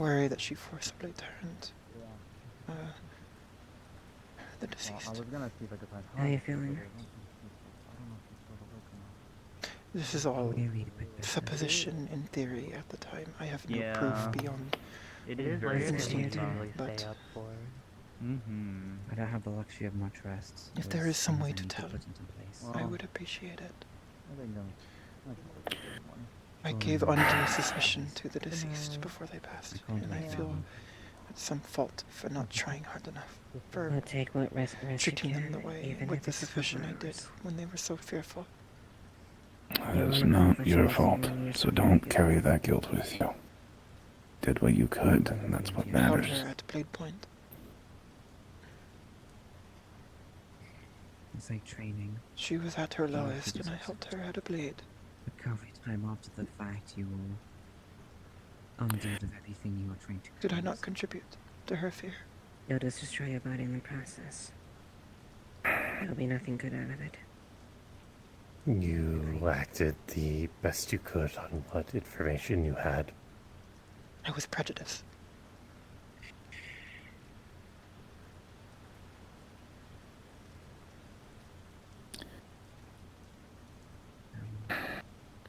worry that she forcibly turned the deceased. I was gonna see if I could find How are you feeling? This is all Yeah, read a bit better. supposition in theory at the time. I have no Yeah. proof beyond It is very Business thing to to do. really But- stay up for. I don't have the luxury of much rest. If there There's is some things way I to need tell, put into place. Well, I would appreciate it. I think I can wait till morning. I Oh, gave no. undue suspicion to the deceased before they passed, I can't and I wait feel long. at some fault for not trying hard enough, for I'll take what rest you treating them the can, way even with if the it's for suspicion I did hours. when they were so fearful. That is not your fault, so don't carry that guilt with you. Did what you could, and that's what Held matters. her at blade point. It's like training. She was at her lowest, and I held her at a blade. But every time after the fact, you will undo the very thing you are trying to Did I not cause. contribute to her fear? You'll just destroy your body in the process. There'll be nothing good out of it. You acted the best you could on what information you had. I was prejudiced.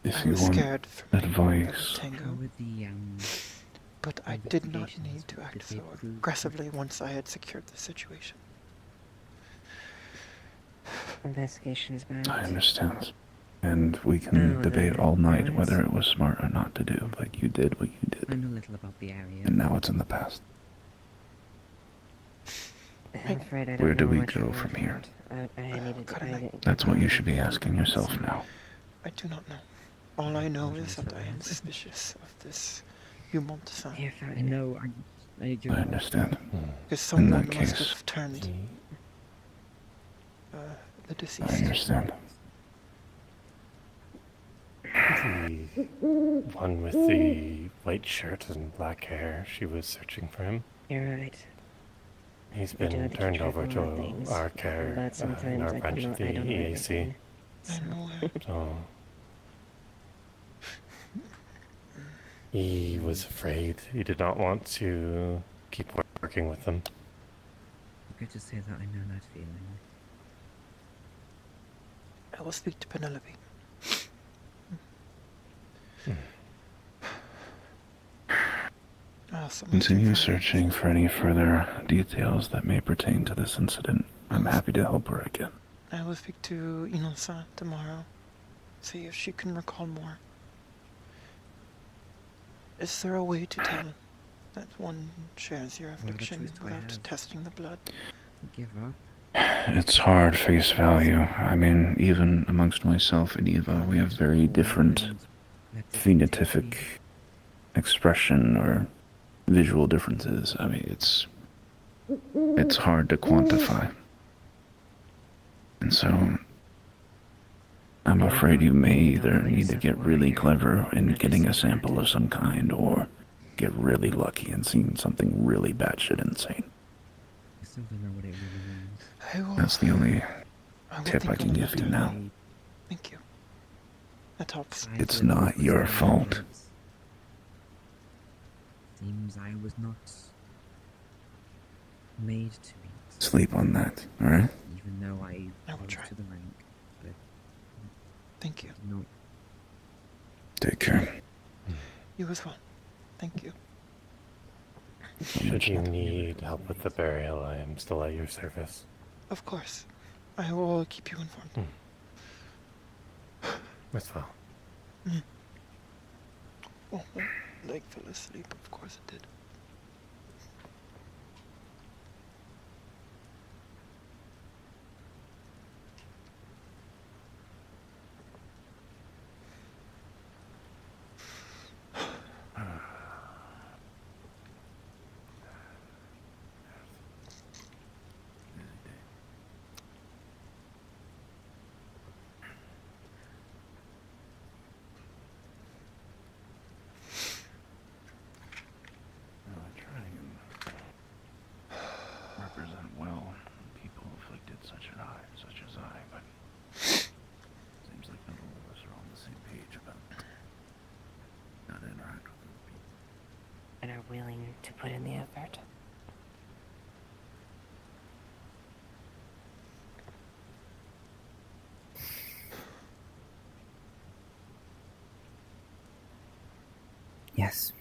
If I you was want scared for my advice, Go tango, with the, but I did not investigations. need to act Did so they prove- aggressively once I had secured the situation. investigation's bad. I understand. And we can No, debate the all night parents- whether it was smart or not to do, but you did what you I did, know little about the area. and now it's in the past. I'm afraid I don't Where do know we much go about from it. here? I needed God, to. I- That's what you should be asking yourself now. I do not know. All I know is that I am suspicious of this Humont son. Here, fine. No, I I understand. Because someone that must case- have turned the I deceased. understand. The one with the white shirt and black hair, she was searching for him. You're right. He's I do been have to turned keep over track of a lot of to things, our care but in sometimes our I branch of don't the know EAC. everything. I'm aware. So he was afraid. He did not want to keep working with them. Good to say that I know that feeling. I will speak to Penelope. Continue searching for any further details that may pertain to this incident. I'm happy to help her again. I will speak to Inosa tomorrow. See if she can recall more. Is there a way to tell that one shares your affliction choice do I without have? testing the blood? Give up. It's hard face value. I mean, even amongst myself and Eva, we have very different phenotypic expression or visual differences. I mean, it's hard to quantify. And so, I'm afraid you may either need to get really clever in getting a sample of some kind, or get really lucky and seeing something really batshit insane. I still don't know what it really means. I will, That's the only I will tip think I can about give it. you now. Thank you. That helps. It's not your fault. Seems I was not made to be. Sleep on that, alright? Even though I will rose try. to the rank, but Thank you. no. Take care. You as well. Thank you. Should you need help with the burial, I am still at your service. Of course. I will keep you informed. As well. Oh, my leg fell asleep. Of course it did. put in the effort. Yes.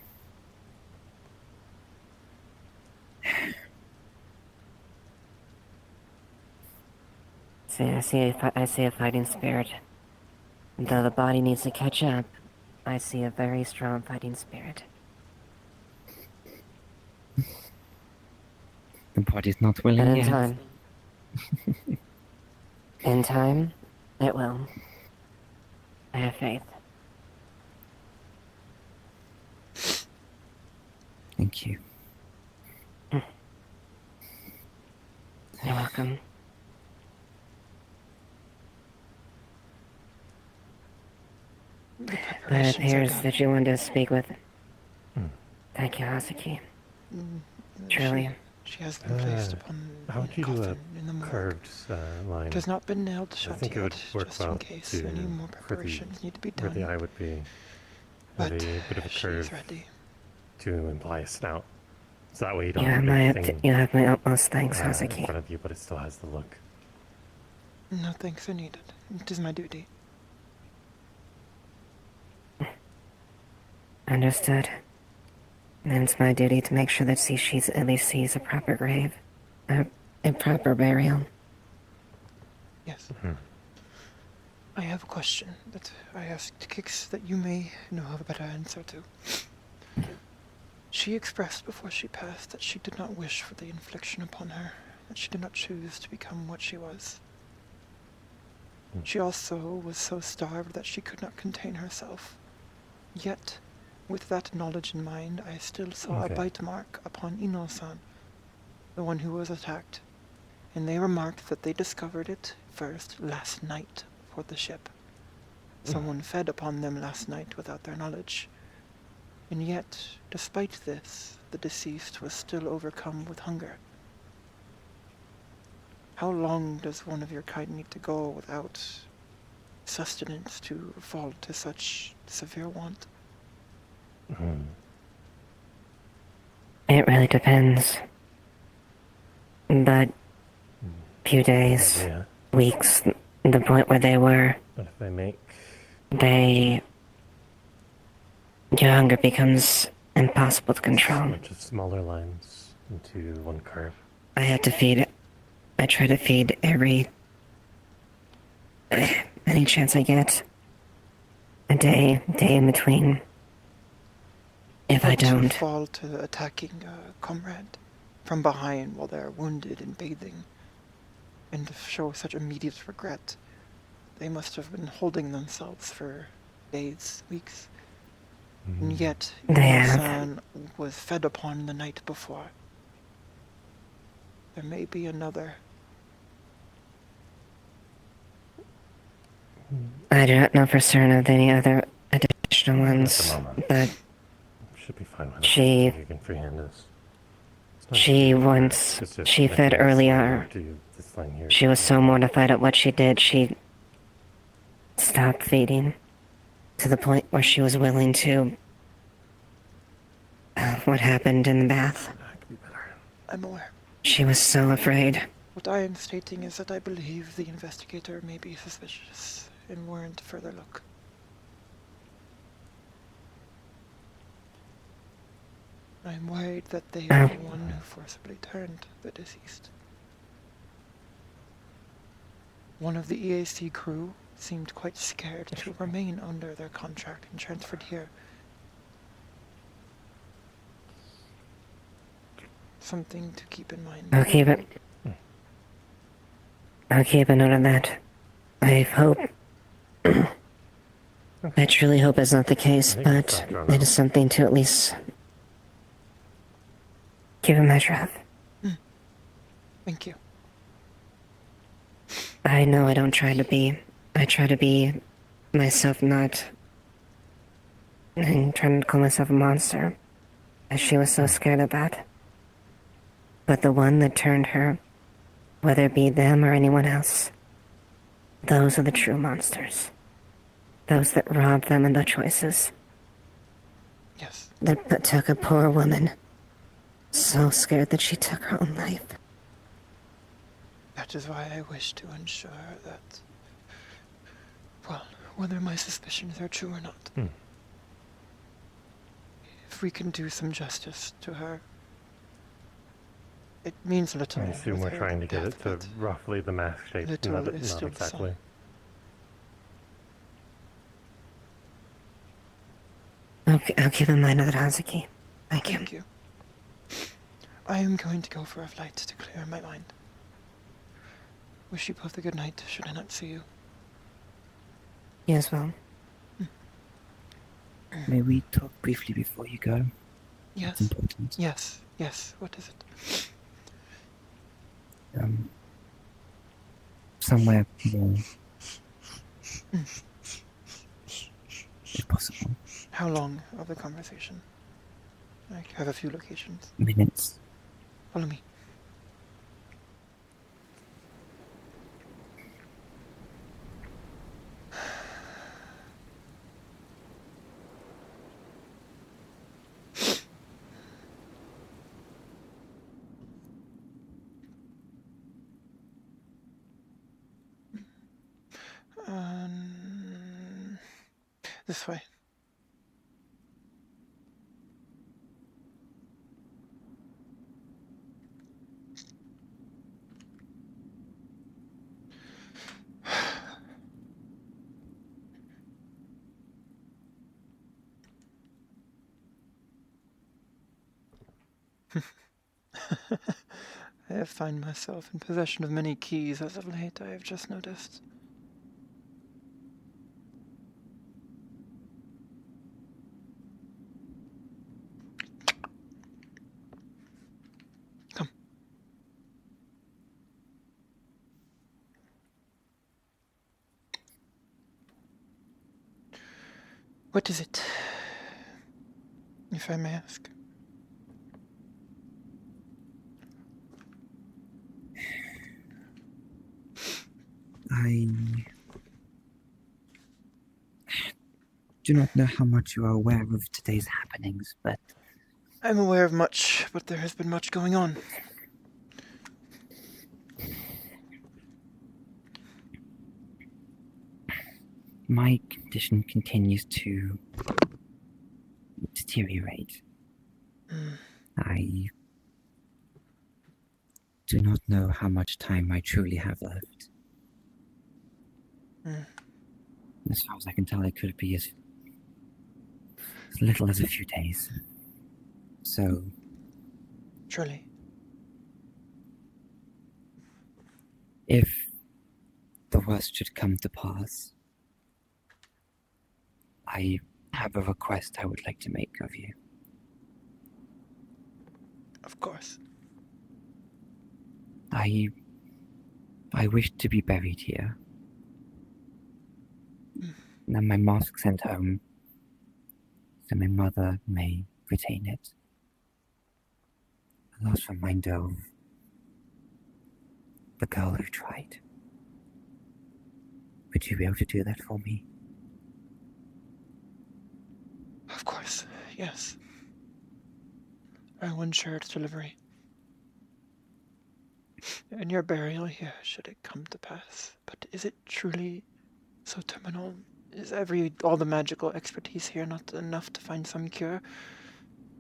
See, I see a fighting spirit. Though the body needs to catch up, I see a very strong fighting spirit. The body's not And willing in yet. time, in time, it will. I have faith. Thank you. You're welcome. The It preparations are appears done. that you want to speak with. Hmm. Thank you, Hazuki. Mm, Truly. She has been placed upon How would a you do a coffin in the morgue. curved line? It has not been nailed I shut think yet, it would work just well in case to any more for the preparations need to be where the done. eye would be. But Have a bit of a she curve is ready. to imply a snout. So that way you You don't have have a my big thing you have my utmost thanks, in Hazuki. front of you, but it still has the look. No thanks are needed. It is my duty. Understood. And it's my duty to make sure that she at least sees a proper grave. A proper burial. Yes. Mhm. I have a question that I asked Kix that you may know of a better answer to. She expressed before she passed that she did not wish for the infliction upon her, that she did not choose to become what she was. She also was so starved that she could not contain herself. Yet, with that knowledge in mind, I still saw Okay. a bite mark upon Ino-san, the one who was attacked, and they remarked that they discovered it first last night for the ship. Someone fed upon them last night without their knowledge. And yet, despite this, the deceased was still overcome with hunger. How long does one of your kind need to go without sustenance to fall to such severe want? Mhm. It really depends. But few days, Yeah. weeks, the point where they were, What if I make your hunger becomes impossible to a control. bunch of smaller lines into one curve? I have to feed. I try to feed any chance I get. A day in between. If I Not to don't, fall to attacking a comrade from behind while they're wounded and bathing, and to show such immediate regret. They must have been holding themselves for days, weeks. And yet, They have. Ino-san was fed upon the night before. There may be another. I do not know for certain of any other additional ones, moment. but Should be fine with She- it. You can freehand this. It's not she too bad. once- It's just she fed making this earlier. line do this line here. she was so mortified at what she did, she stopped feeding to the point where she was willing to. What happened in the bath? That could be better. I'm aware. She was so afraid. What I am stating is that I believe the investigator may be suspicious and warrant further look. I am worried that they are the one who forcibly turned the deceased. One of the EAC crew seemed quite scared to remain under their contract and transferred here. Something to keep in mind. I'll keep it. I'll keep a note of that. I hope. I truly hope it's not the case, but it is something to at least keep a measure of. Thank you. I know I don't try to be. I try to be myself, not. And trying to call myself a monster, as she was so scared of that. But the one that turned her, whether it be them or anyone else, those are the true monsters. Those that robbed them of their choices. Yes. That took a poor woman So scared that she took her own life. That is why I wish to ensure that, well, whether my suspicions are true or not, if we can do some justice to her, it means little. I assume with we're her trying to get death, it to but roughly the mask shape. little Not, is not still exactly. some. I'll keep in mind of that, Hazuki. Thank you. Thank you. I am going to go for a flight to clear my mind. Wish you both a good night, should I not see you. You as well. May we talk briefly before you go? Yes. It's important. Yes. What is it? Somewhere more. If possible. How long of the conversation? I have a few locations. Minutes. Follow me. This way. I find myself in possession of many keys as of late, I have just noticed. Come. What is it, if I may ask? I do not know how much you are aware of today's happenings, but I'm aware of much, but there has been much going on. my condition continues to deteriorate. I do not know how much time I truly have left. As far as I can tell, it could be as little as a few days. So, Surely. if the worst should come to pass, I have a request I would like to make of you. Of course. I wish to be buried here. And then my mask sent home, so my mother may retain it. A last reminder of the girl who tried. Would you be able to do that for me? Of course, yes. I will ensure its delivery. And your burial here, should it come to pass. But is it truly so terminal? Is all the magical expertise here not enough to find some cure?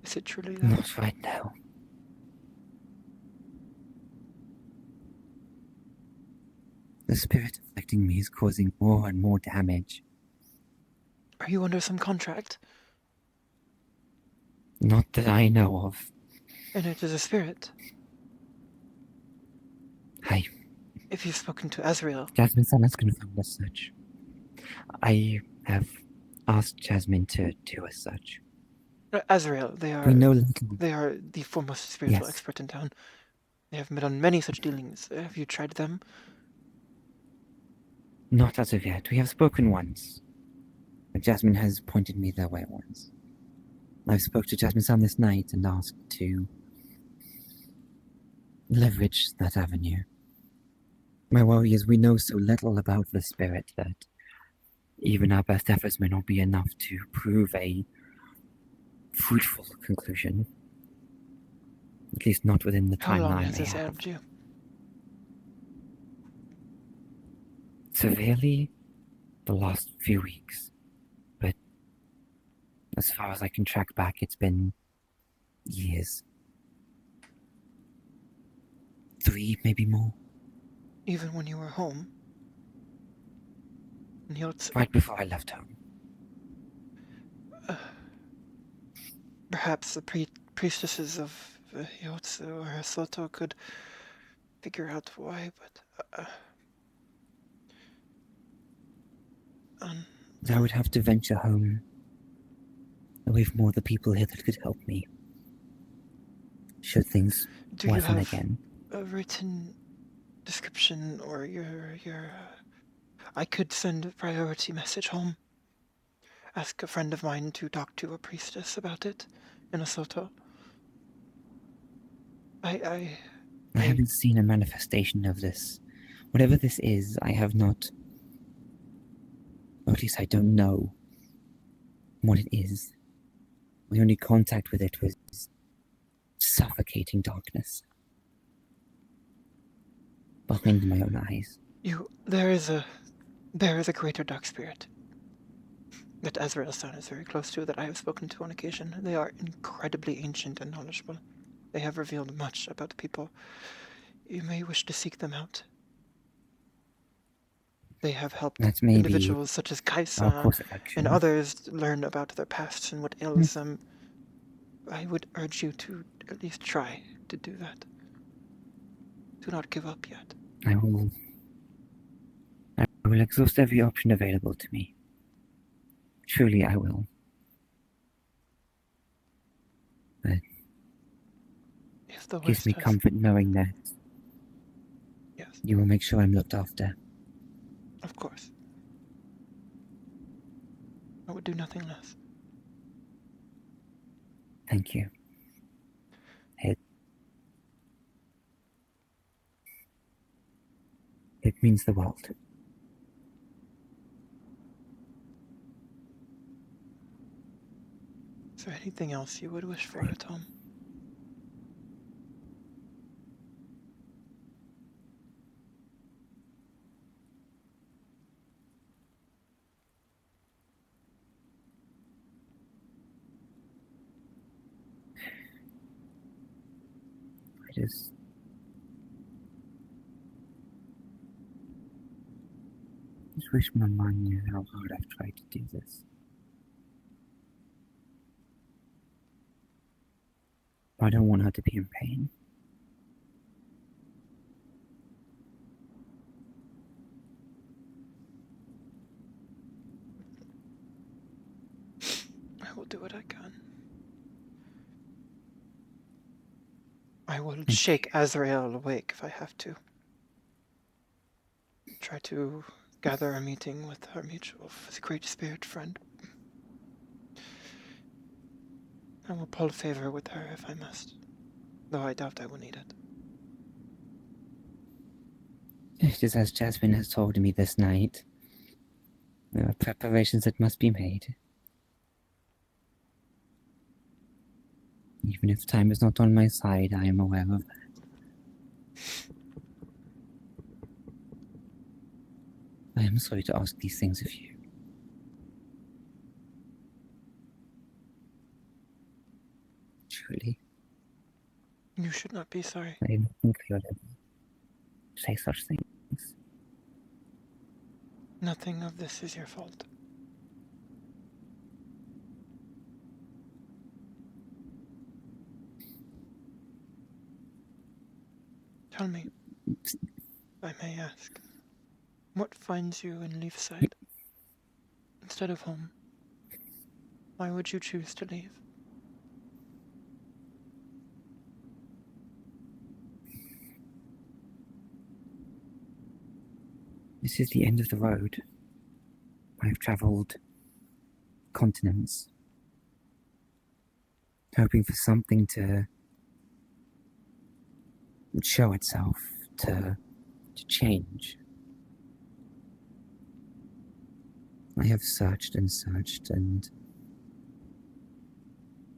Is it truly that? Not right now. The spirit affecting me is causing more and more damage. Are you under some contract? Not that I know of. And it is a spirit. If you've spoken to Azrael. Jasmine-san has confirmed as such. I have asked Jasmine to do as such. Azrael, We know little. they are the foremost spiritual Yes. expert in town. They have done many such dealings. Have you tried them? Not as of yet. We have spoken once. But Jasmine has pointed me their way once. I spoke to Jasmine-san this night and asked to leverage that avenue. My worry is we know so little about the spirit that even our best efforts may not be enough to prove a fruitful conclusion. At least not within the How long timeline has I this have. ailed you? Severely the last few weeks. But as far as I can track back, it's been years. 3, maybe more. Even when you were home? And Right before I left home. perhaps the priestesses of Yotsu or Soto could figure out why, but I would have to venture home, away from all the people here that could help me. Should things do you worsen have again. a written description or your I could send a priority message home. Ask a friend of mine to talk to a priestess about it in Osoto. I haven't seen a manifestation of this. Whatever this is, I have not... Or at least I don't know what it is. My only contact with it was suffocating darkness. Behind my own eyes. There is a greater dark spirit that Azrael-san is very close to, that I have spoken to on occasion. They are incredibly ancient and knowledgeable. They have revealed much about the people. You may wish to seek them out. They have helped individuals such as Kaisa and others learn about their pasts and what ails them. I would urge you to at least try to do that. Do not give up yet. I will exhaust every option available to me. Truly I will. But it gives me comfort knowing that you will make sure I'm looked after. Of course. I would do nothing less. Thank you. It means the world. Is there anything else you would wish for, Tom? I just wish my mind knew how hard I've tried to do this. I don't want her to be in pain. I will do what I can. I will shake Azrael awake if I have to. Try to gather a meeting with our mutual great spirit friend. I will pull favor with her if I must, though I doubt I will need it. Just as Jasmine has told me this night, there are preparations that must be made. Even if time is not on my side, I am aware of that. I am sorry to ask these things of you. Truly. You should not be sorry. I didn't think I would ever say such things. Nothing of this is your fault. Tell me, if I may ask, what finds you in Leefside instead of home? Why would you choose to leave? This is the end of the road. I've travelled continents, hoping for something to show itself, to change. I have searched and searched, and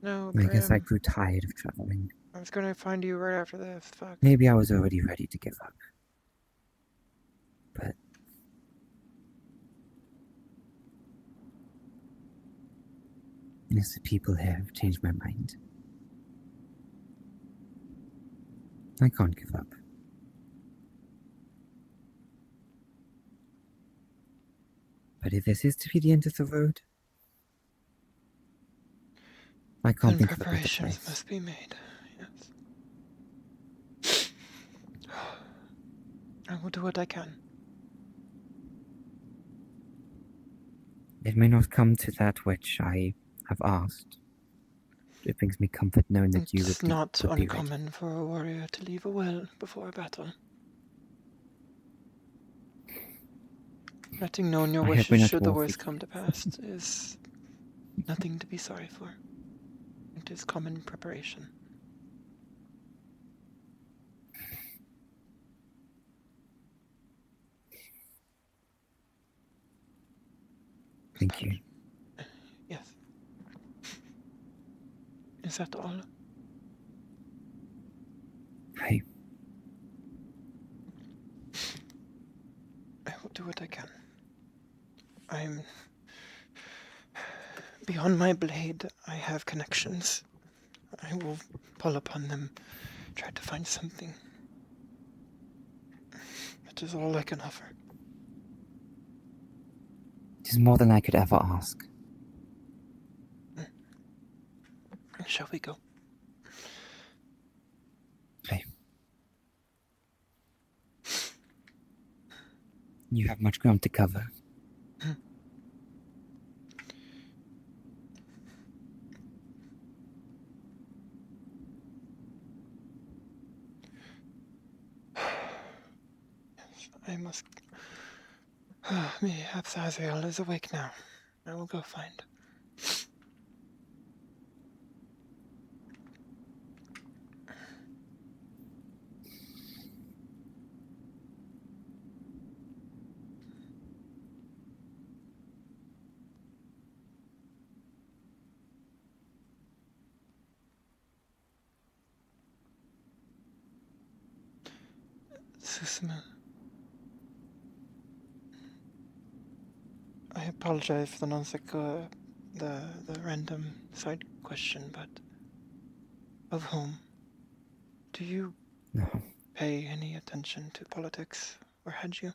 No, I guess I grew tired of travelling. I was gonna find you right after this. Fuck. Maybe I was already ready to give up. But innocent people here have changed my mind. I can't give up. But if this is to be the end of the road, I can't Then think of a better preparations place. must be made. Yes. I will do what I can. It may not come to that which I have asked. It brings me comfort knowing that you It's would not be ready. uncommon for a warrior to leave a well before a battle. Letting known your I hope we're wishes not should the all worst thinking come to pass is nothing to be sorry for. It is common preparation. Thank you. Yes. Is that all? I will do what I can. I'm beyond my blade. I have connections. I will pull upon them, try to find something. That is all I can offer. It is more than I could ever ask. Shall we go? Okay. You have much ground to cover. I must... Perhaps Azrael is awake now. I will go find. Susuma. I apologize for the random side question, but of whom? Do you No. pay any attention to politics, or had you?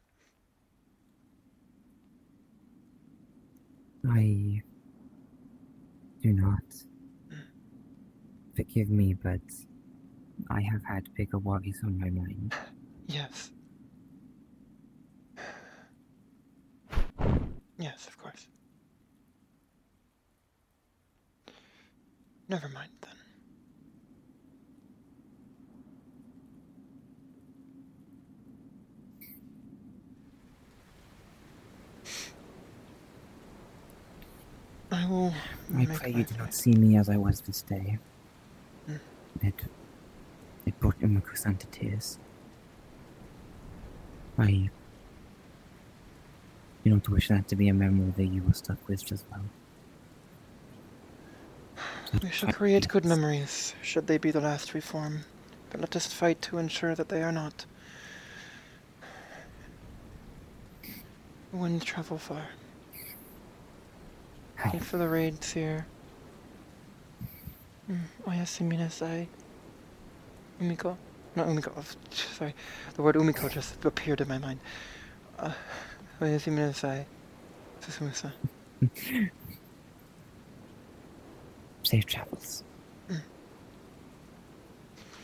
I do not. Forgive me, but I have had bigger worries on my mind. Yes. Yes, of course. Never mind then. I will I make pray my you do not flight. see me as I was this day. Mm. It brought Umiko-san to tears. I do not wish that to be a memory that you were stuck with as well. So We shall try to create be good honest. memories, should they be the last we form. But let us fight to ensure that they are not. Winds travel far. Hi. Thanks for the raids here. Oyasumi nasai. Umiko. Not Umiko. Sorry. The word Umiko just appeared in my mind. Oyasumi nasai. Susuma-san. Safe travels. Mm.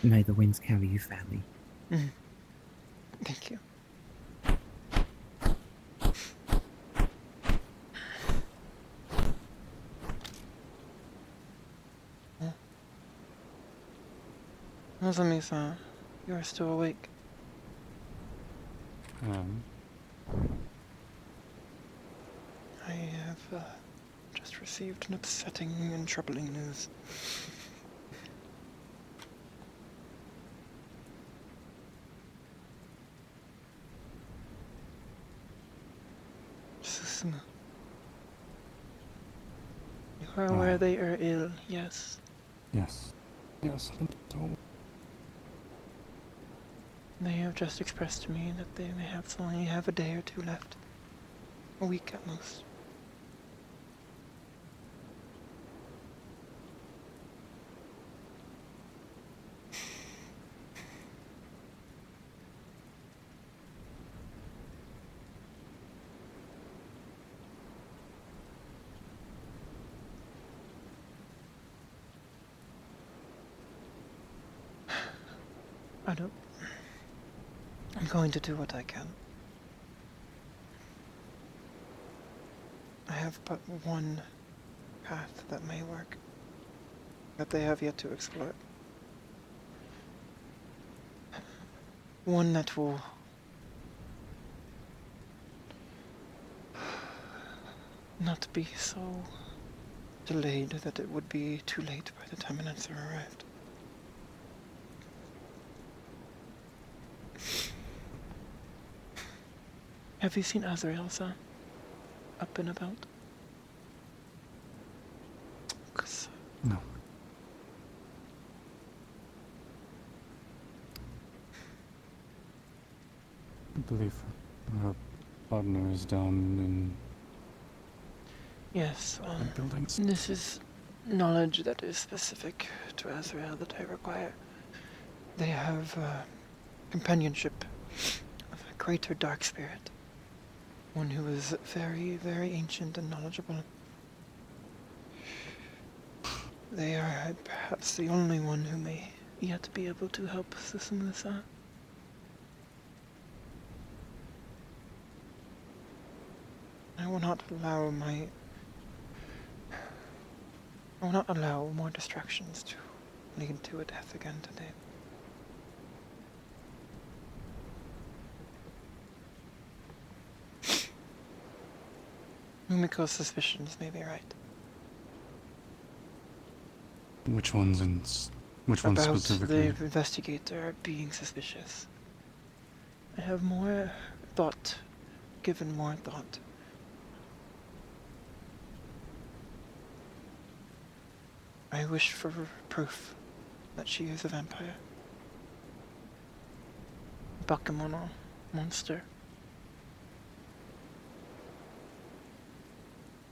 May the winds carry you fairly. Thank you. Nozomi-san, you are still awake. I have just received an upsetting and troubling news. Susuma. You are aware they are ill, yes? Yes. Yes, I'm so They have just expressed to me that they may have only have a day or two left. A week at most. I'm going to do what I can. I have but one path that may work, that they have yet to explore. One that will not be so delayed that it would be too late by the time an answer arrived. Have you seen Azraelsa up and about? 'Cause No. I believe her partner is down in yes, the buildings. this is knowledge that is specific to Azrael that I require. They have companionship of a greater dark spirit. One who is very, very ancient and knowledgeable. They are perhaps the only one who may yet be able to help Susamusa. I will not allow more distractions to lead to a death again today. Umiko's suspicions may be right. Which ones which ones About specifically? the investigator being suspicious. I have given more thought. I wish for proof that she is a vampire. Bakemono monster.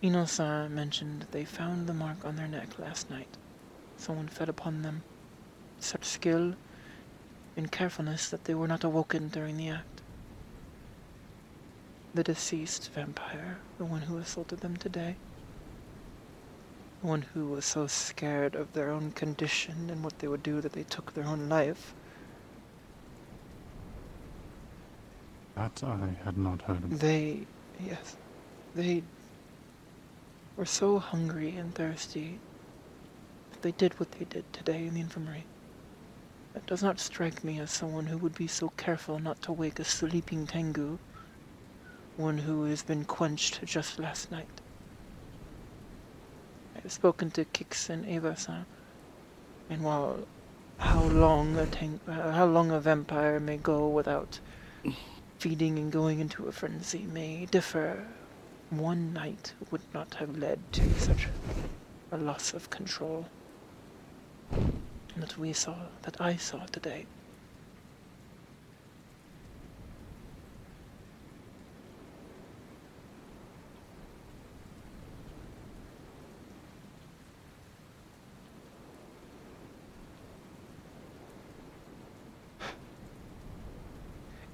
Ino-san mentioned they found the mark on their neck last night. Someone fed upon them. Such skill and carefulness that they were not awoken during the act. The deceased vampire, the one who assaulted them today, the one who was so scared of their own condition and what they would do that they took their own life. That I had not heard of. They were so hungry and thirsty that they did what they did today in the infirmary. That does not strike me as someone who would be so careful not to wake a sleeping Tengu, one who has been quenched just last night. I have spoken to Kix and Eva-san, and while how long a vampire may go without feeding and going into a frenzy may differ, one night would not have led to such a loss of control that I saw today.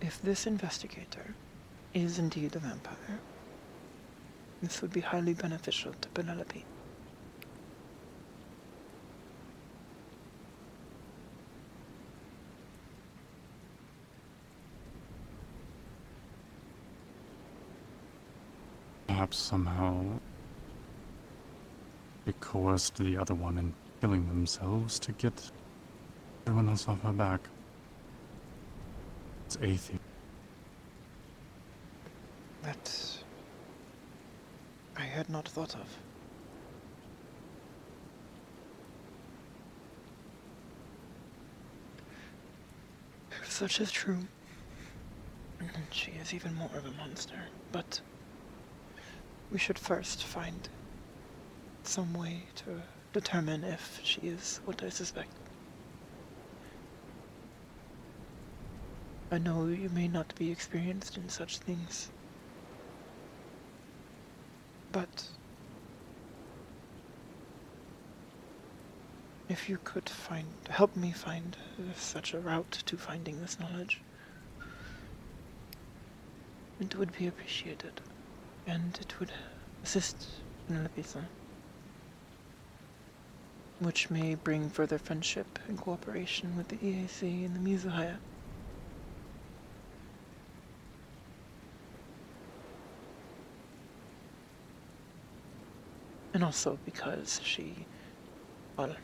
If this investigator is indeed a vampire, this would be highly beneficial to Penelope. Perhaps somehow they coerced the other one in killing themselves to get everyone else off her back. It's atheist. That I had not thought of. If such is true, then she is even more of a monster. But we should first find some way to determine if she is what I suspect. I know you may not be experienced in such things, but if you could help me find such a route to finding this knowledge, it would be appreciated, and it would assist in Lepisa, which may bring further friendship and cooperation with the EAC and the Mizuhaya. And also because well,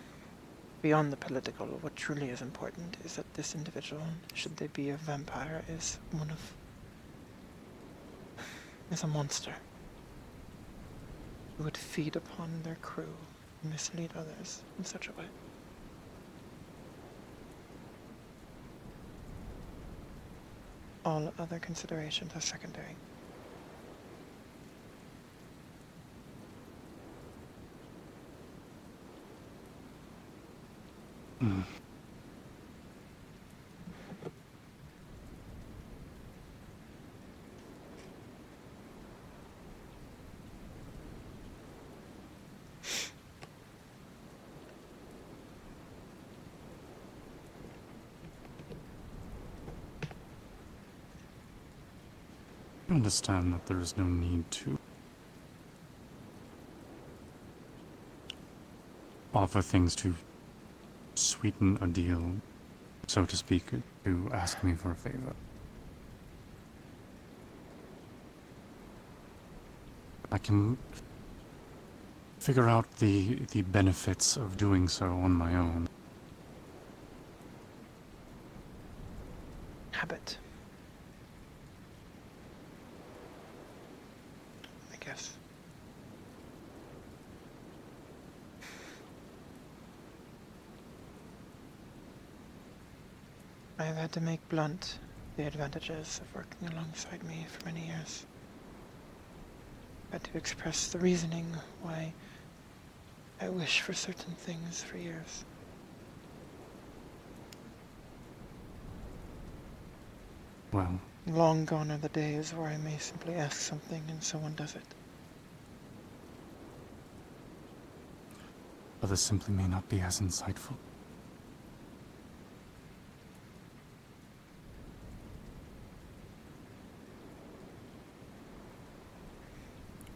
beyond the political, what truly is important is that this individual, should they be a vampire, is a monster who would feed upon their crew and mislead others in such a way. All other considerations are secondary. I understand that there is no need to offer things to sweeten a deal, so to speak, to ask me for a favor. I can figure out the benefits of doing so on my own. Habit. I guess. I have had to make blunt the advantages of working alongside me for many years. Had to express the reasoning why I wish for certain things for years. Well, Long gone are the days where I may simply ask something and someone does it. others simply may not be as insightful.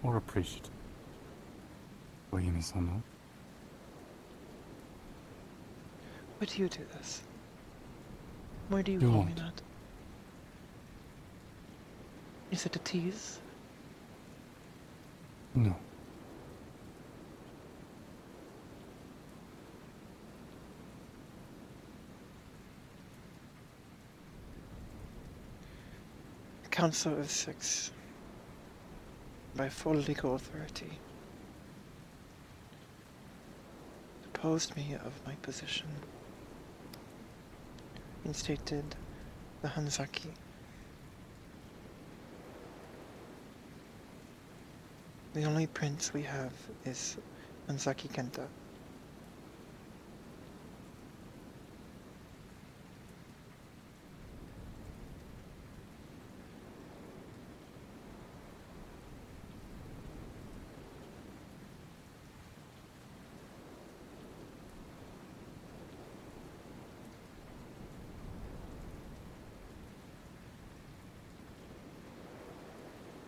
Or appreciative. Oyemi-sama. Why do you do this? Why do you Do call me what? that? Is it a tease? No. The Council of Six, by full legal authority, deposed me of my position, instated the Hanzaki. The only prince we have is Hanzaki Kenta.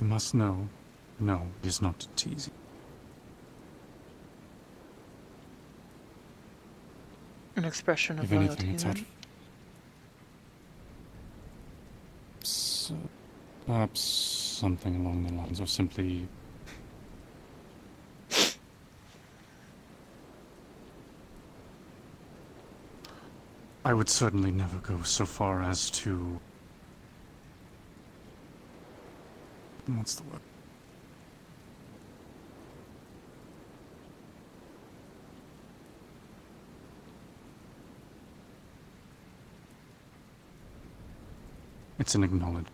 You must know, no, it is not to tease you. An expression of If loyalty, anything, it's then? Perhaps something along the lines of simply... I would certainly never go so far as to... What's the word? It's an acknowledgement.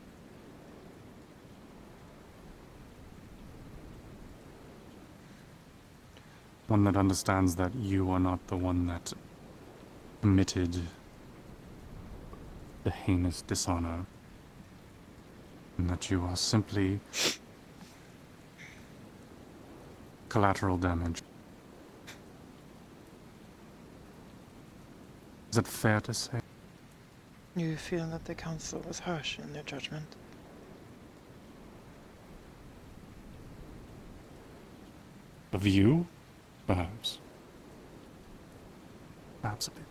One that understands that you are not the one that committed the heinous dishonor, and that you are simply collateral damage. Is it fair to say? You feel that the council was harsh in their judgment? Of you? Perhaps. Perhaps a bit.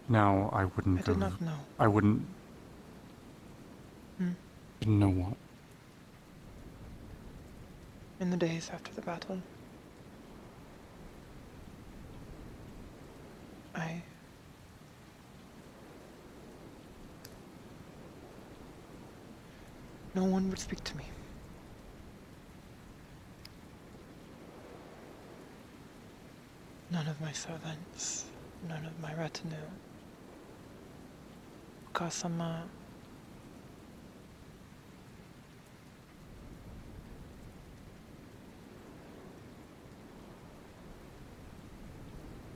Now, I wouldn't I did not know. I wouldn't... Hmm? Didn't know what? In the days after the battle, no one would speak to me. None of my servants, none of my retinue. Kasama.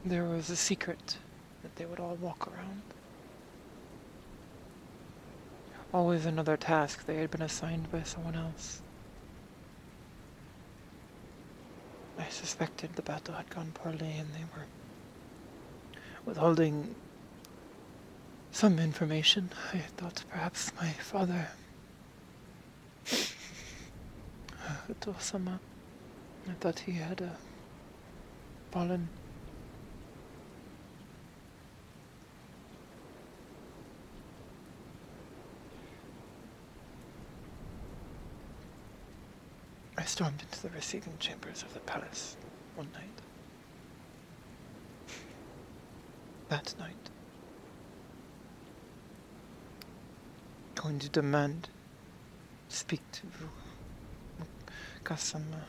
There was a secret that they would all walk around. Always another task they had been assigned by someone else. I suspected the battle had gone poorly and they were withholding some information. I thought perhaps my father, Uto-sama, I thought he had fallen. I stormed into the receiving chambers of the palace one night. That night. Going to demand to speak to Kasama.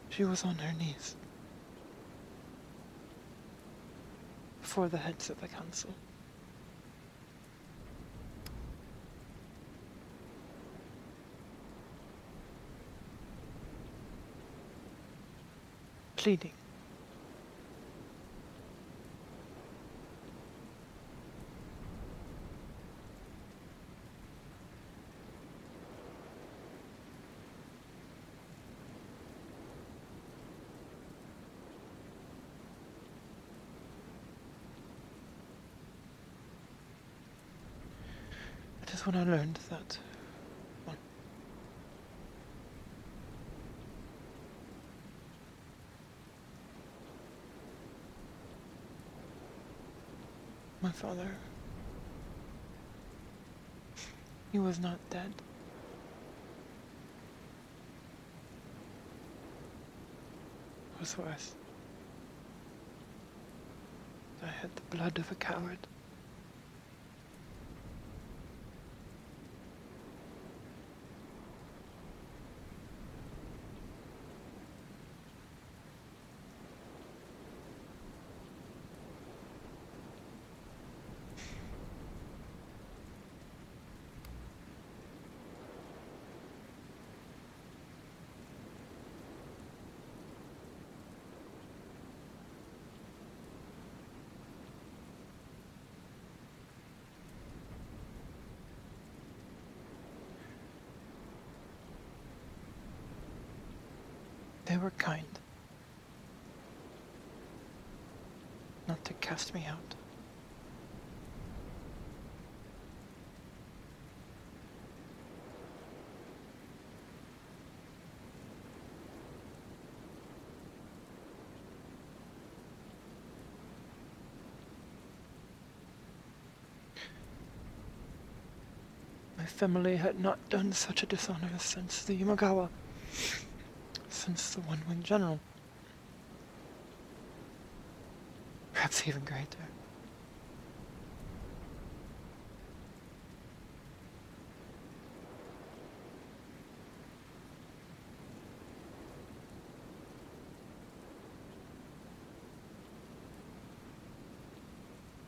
She was on her knees before the heads of the council. Pleading. It is when I learned that my father, he was not dead. It was worse. I had the blood of a coward. They were kind. Not to cast me out. My family had not done such a dishonor since the Yamagawa. Since the one-winged general. Perhaps even greater.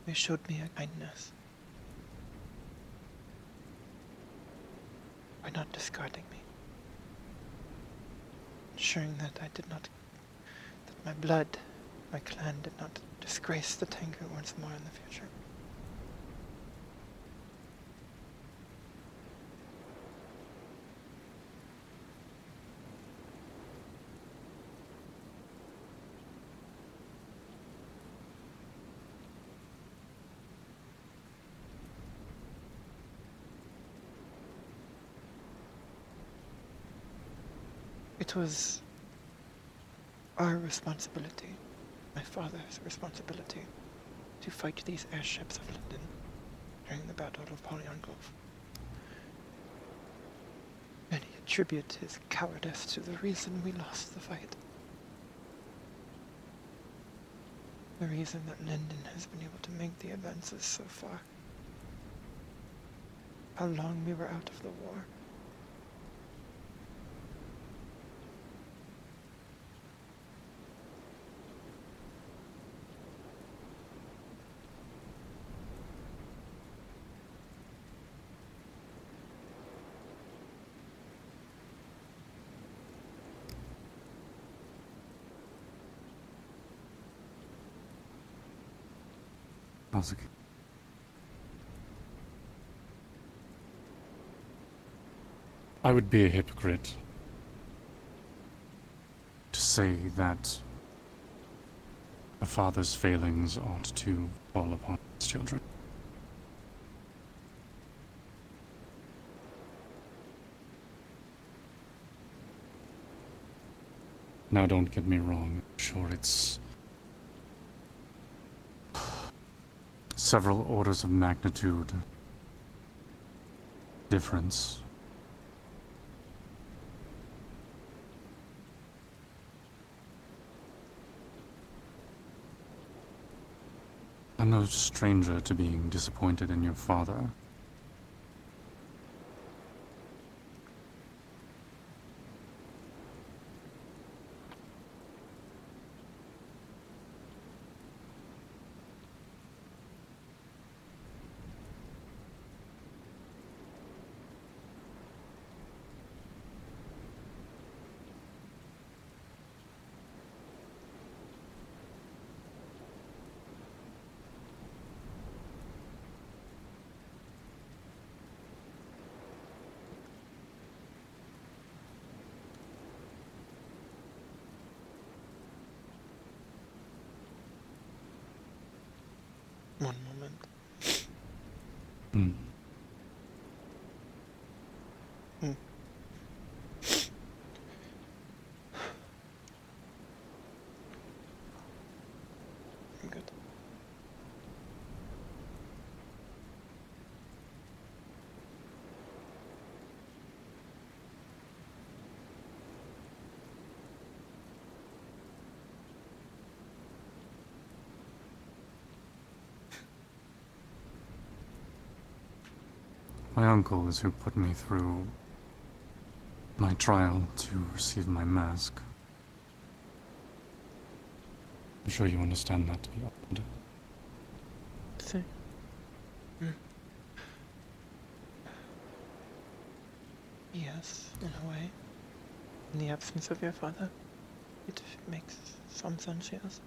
They showed me a kindness by not discarding me, ensuring that that my blood, my clan did not disgrace the Tengu once more in the future. It was our responsibility, my father's responsibility, to fight these airships of London during the Battle of Polion Gulf. And he attributes his cowardice to the reason we lost the fight. The reason that London has been able to make the advances so far. How long we were out of the war. Hazuki. I would be a hypocrite to say that a father's failings ought to fall upon his children. Now, don't get me wrong. I'm sure it's several orders of magnitude difference. I'm no stranger to being disappointed in your father. One moment. Hmm. I'm good. My uncle is who put me through my trial to receive my mask. I'm sure you understand that to be odd. See? Yes, in a way. In the absence of your father, it makes some sense, yes.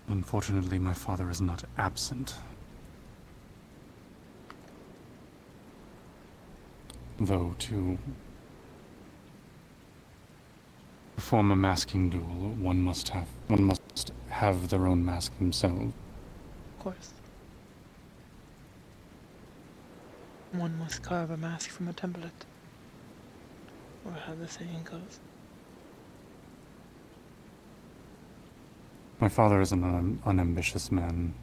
Unfortunately, my father is not absent. Though to perform a masking duel, one must have their own mask themselves. Of course. One must carve a mask from a template, or how the saying goes. My father is an unambitious man.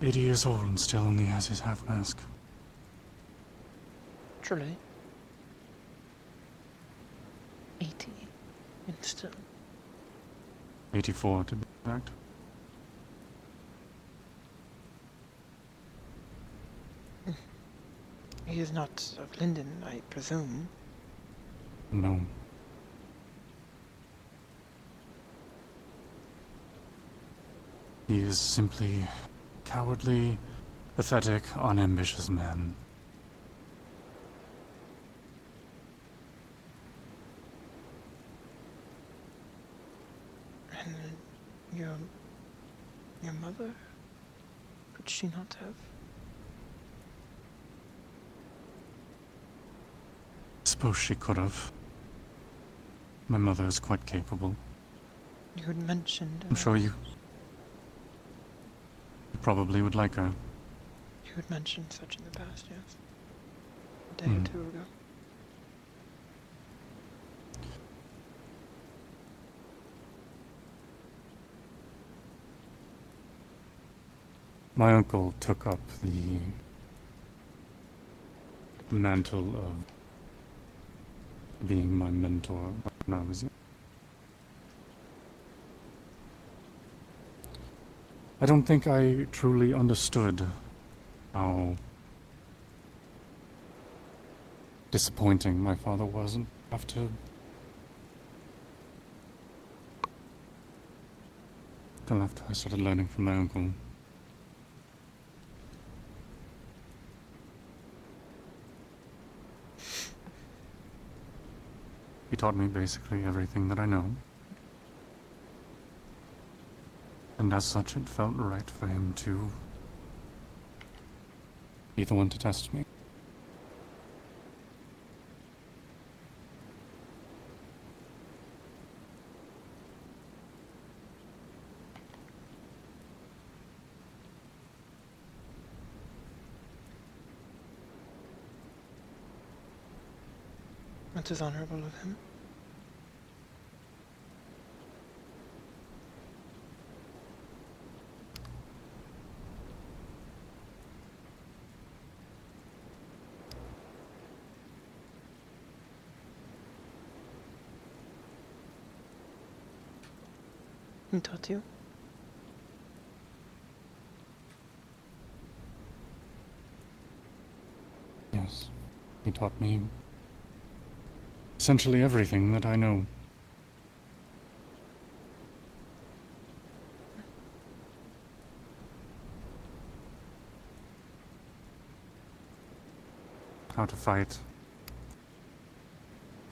"80 years old and still only has his half mask." Truly. 80. And still. 84 to be exact. He is not of Linden, I presume. No. He is simply cowardly, pathetic, unambitious man. And your mother? Could she not have? Suppose she could have. My mother is quite capable. You had mentioned. I'm sure you probably would like her. You had mentioned such in the past, yes. A day or two ago. My uncle took up the mantle of being my mentor when I was young. I don't think I truly understood how disappointing my father was after I started learning from my uncle. He taught me basically everything that I know. And as such, it felt right for him to be the one to test me. It is honorable of him. He taught you? Yes, he taught me essentially everything that I know. How to fight,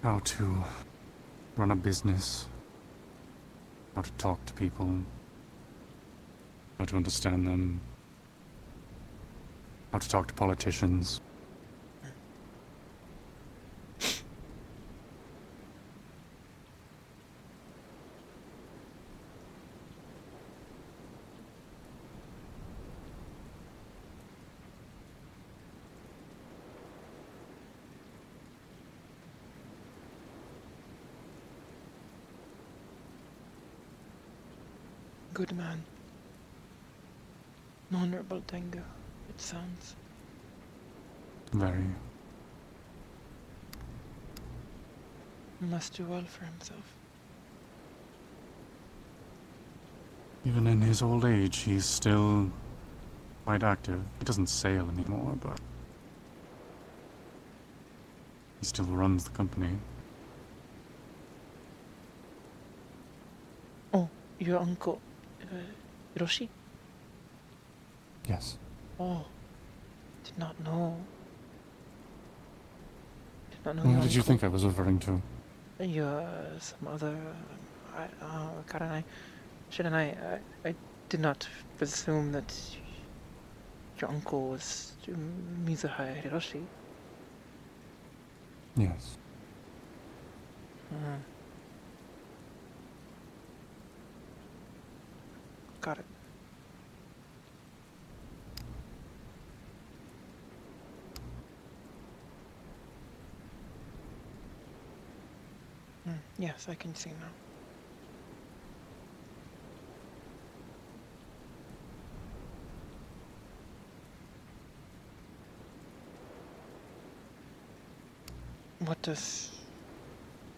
how to run a business, how to talk to people, how to understand them, how to talk to politicians. Good man. An honorable Tengu, it sounds. Very. He must do well for himself. Even in his old age, he's still quite active. He doesn't sail anymore, but he still runs the company. Oh, your uncle, Hiroshi? Yes. Oh, did not know. Did not know What your did you uncle. think I was referring to? Some other. I did not presume that your uncle was Mizuhaya Hiroshi. Yes. Got it. Yes, I can see now.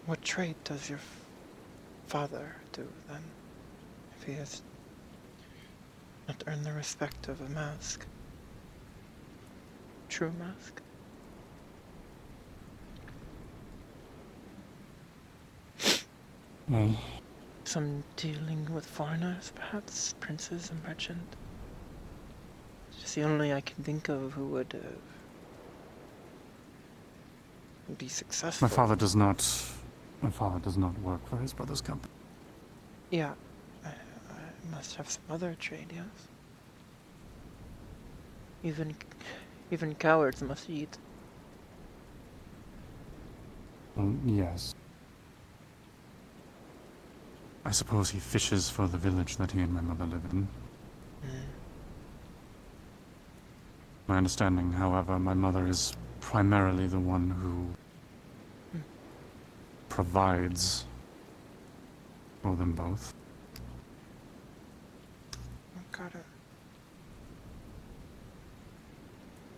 What trade does your father do then? If he has not earned the respect of a mask? True mask? Well, Some dealing with foreigners, perhaps princes and merchant. It's the only I can think of who would be successful. My father does not work for his brother's company. Yeah, I must have some other trade, yes. Even cowards must eat. Well, yes. I suppose he fishes for the village that he and my mother live in. My understanding, however, my mother is primarily the one who provides for them both. Got it.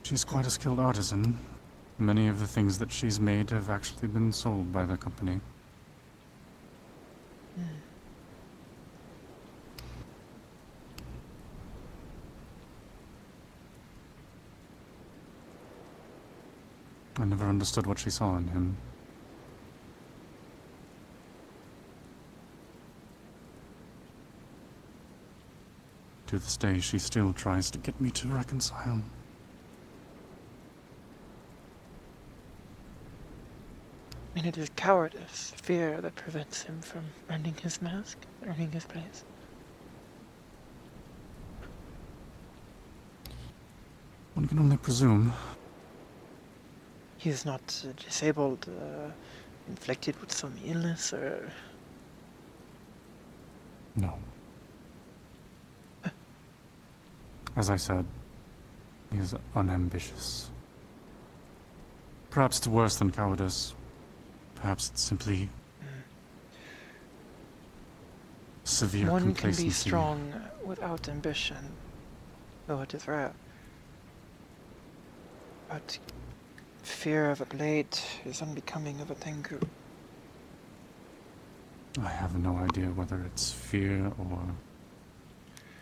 She's quite a skilled artisan. Many of the things that she's made have actually been sold by the company. I never understood what she saw in him. To this day, she still tries to get me to reconcile. And it is cowardice, fear, that prevents him from earning his mask, earning his place. One can only presume. He is not disabled, inflicted with some illness, or... No. As I said, he is unambitious. Perhaps it's worse than cowardice. Perhaps it's simply severe One can complacency. be strong without ambition, though it is rare. But fear of a blade is unbecoming of a Tengu. I have no idea whether it's fear or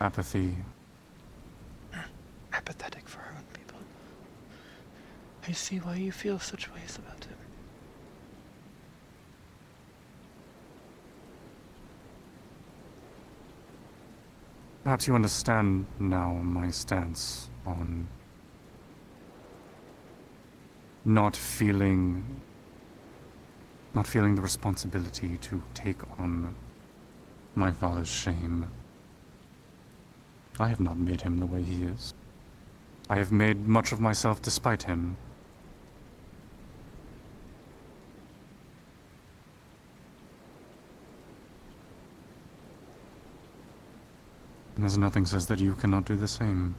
apathy. Apathetic for her own people. I see why you feel such ways about him. Perhaps you understand now my stance on not feeling the responsibility to take on my father's shame. I have not made him the way he is. I have made much of myself despite him. And there's nothing says that you cannot do the same.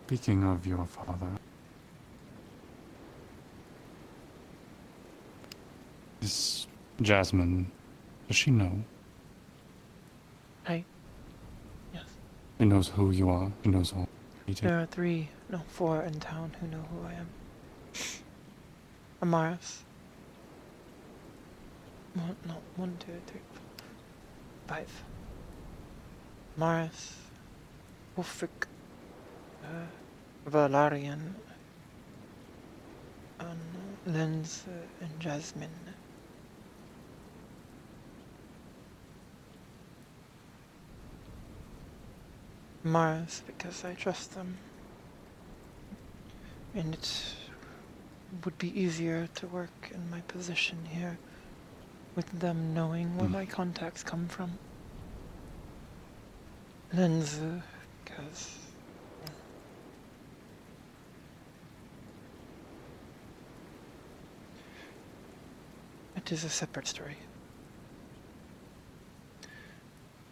Speaking of your father, this Jasmine, does she know? Yes. She knows who you are. She knows all. There are 4 in town who know who I am. Amaris. 1, 2, 3, 4, 5. Amaris. Wolfric. Valarian. Lens and Jasmine. Mars, because I trust them. And it would be easier to work in my position here with them knowing where my contacts come from. Lens, because it is a separate story.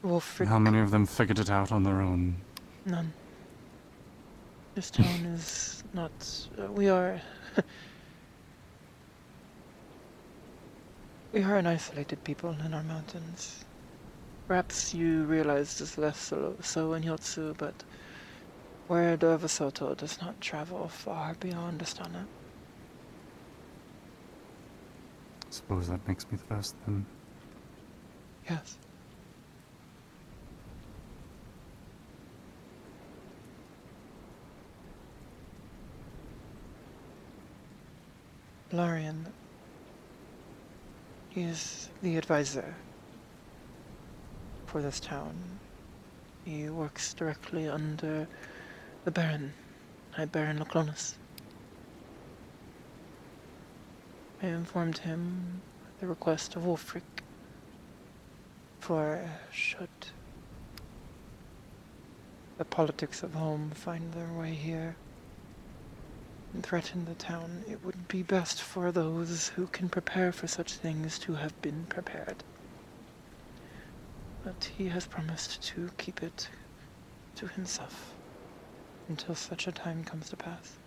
Wolfric. How many of them figured it out on their own? None. This town is not... we are... We are an isolated people in our mountains. Perhaps you realize this less so in Yotsu, but word of Asoto does not travel far beyond Astana. Suppose that makes me the first then. Yes. Larian, he is the advisor for this town. He works directly under the Baron, High Baron Loclonus. I informed him the request of Wolfric, for should the politics of home find their way here and threaten the town, it would be best for those who can prepare for such things to have been prepared. But he has promised to keep it to himself until such a time comes to pass.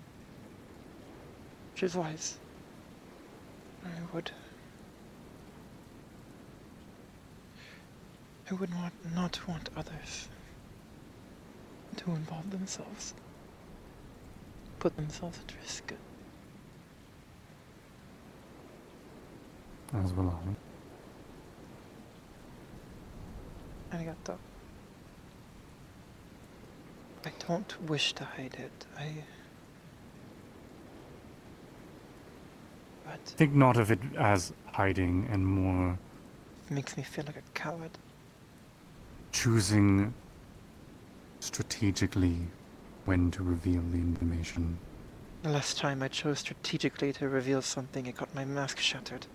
Which is wise. I would not want others to involve themselves, put themselves at risk. As will I. Arigato. I don't wish to hide it. But Think not of it as hiding and more it makes me feel like a coward. choosing strategically when to reveal the information. The last time I chose strategically to reveal something, it got my mask shattered.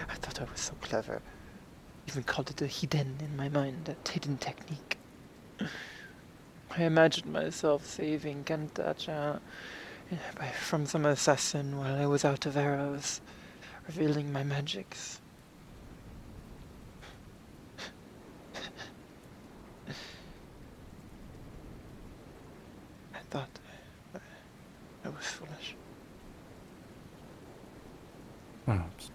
I thought I was so clever. Even called it a hiden in my mind, a hidden technique. I imagined myself saving Kentacha from some assassin while I was out of arrows, revealing my magics. I thought I was foolish. Perhaps.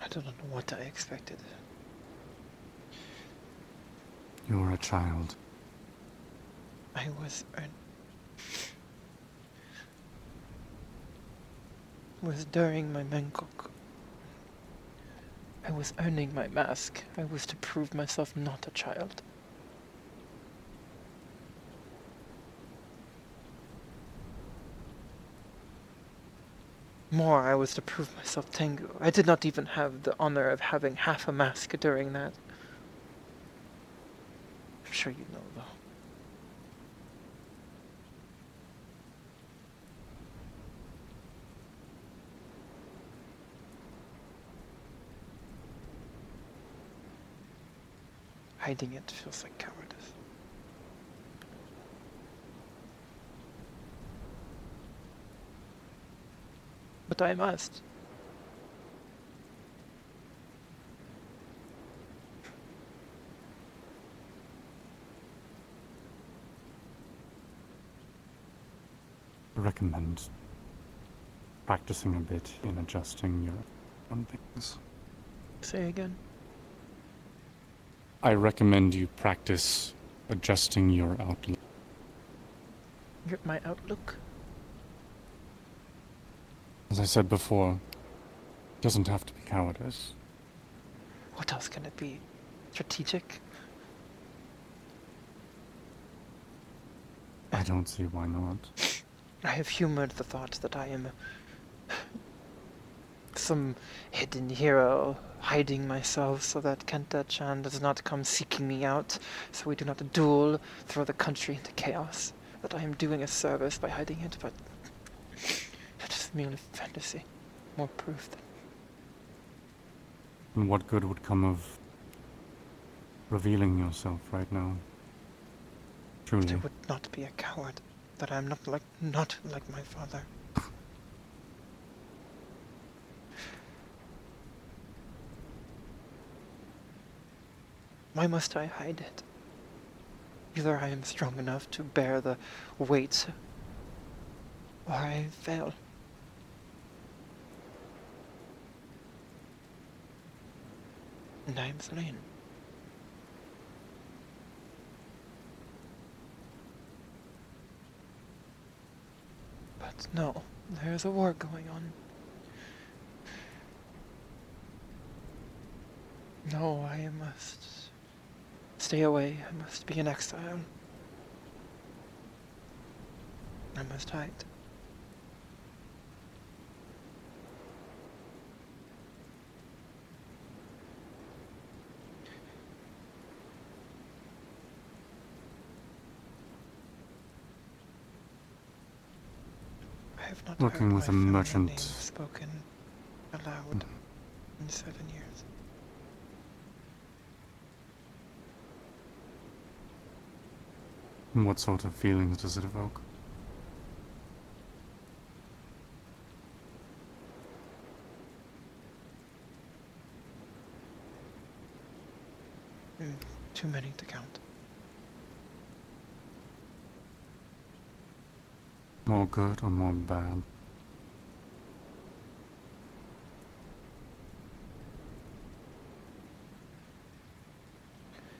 I don't know what I expected. You were a child. I was during my Bangkok. I was earning my mask. I was to prove myself not a child. More, I was to prove myself Tengu. I did not even have the honor of having half a mask during that. I'm sure you know, though. Hiding it feels like cowardice. But I must. I recommend practicing a bit in adjusting your own things. Say again. I recommend you practice adjusting your outlook. My outlook? As I said before, it doesn't have to be cowardice. What else can it be? Strategic? I don't see why not. I have humored the thought that I am some hidden hero, hiding myself so that Kenta-chan does not come seeking me out, so we do not duel, throw the country into chaos. That I am doing a service by hiding it, but that is merely fantasy. More proof that And what good would come of revealing yourself right now? Truly. I would not be a coward. That I am not like my father. Why must I hide it? Either I am strong enough to bear the weight, or I fail. And I am slain. But no, there is a war going on. No, I must stay away. I must be in exile. I must hide. I have not Working heard with my a family merchant. name spoken aloud in 7 years. What sort of feelings does it evoke? Too many to count. More good or more bad?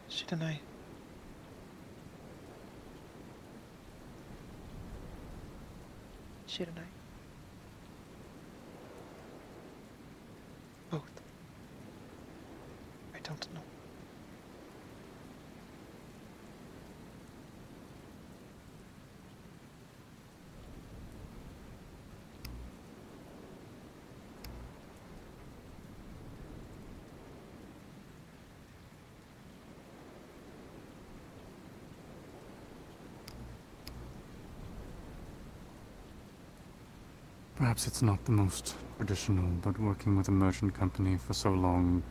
Shit and I. Shit and I. Both. I don't know. Perhaps it's not the most traditional, but working with a merchant company for so long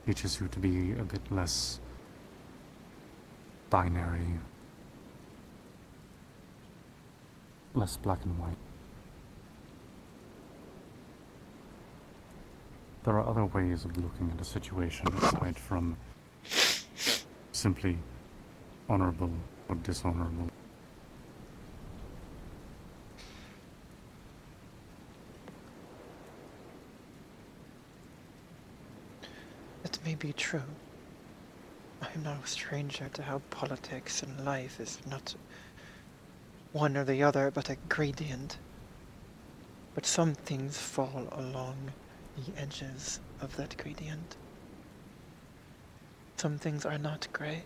teaches you to be a bit less binary, less black and white. There are other ways of looking at a situation aside from simply honorable or dishonorable. It may be true. I am no stranger to how politics and life is not one or the other, but a gradient. But some things fall along the edges of that gradient. Some things are not gray.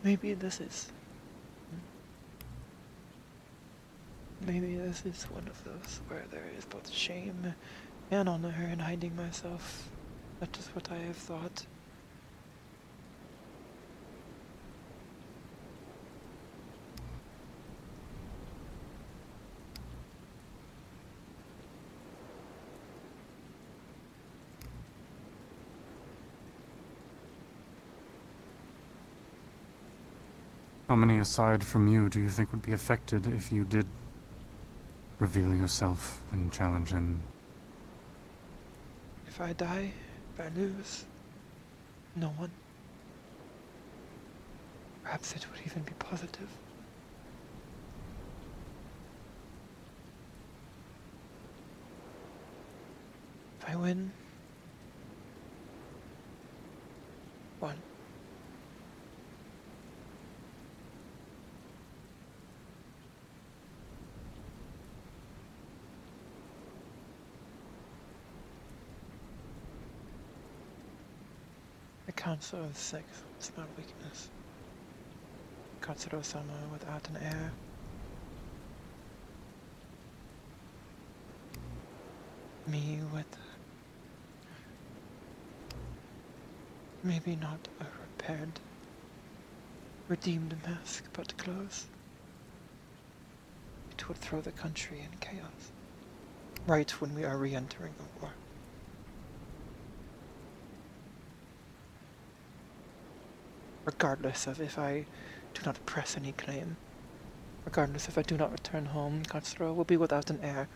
Maybe this is one of those where there is both shame and honor in hiding myself. That is what I have thought. How many aside from you do you think would be affected if you did reveal yourself and challenge him? If I die, if I lose, no one. Perhaps it would even be positive. If I win, one. The Council of Six is my weakness. Katsuro-sama without an heir. Me with maybe not a repaired, redeemed mask, but close. It would throw the country in chaos, right when we are re-entering the war. Regardless of if I do not press any claim. Regardless, if I do not return home, Katsura will be without an heir.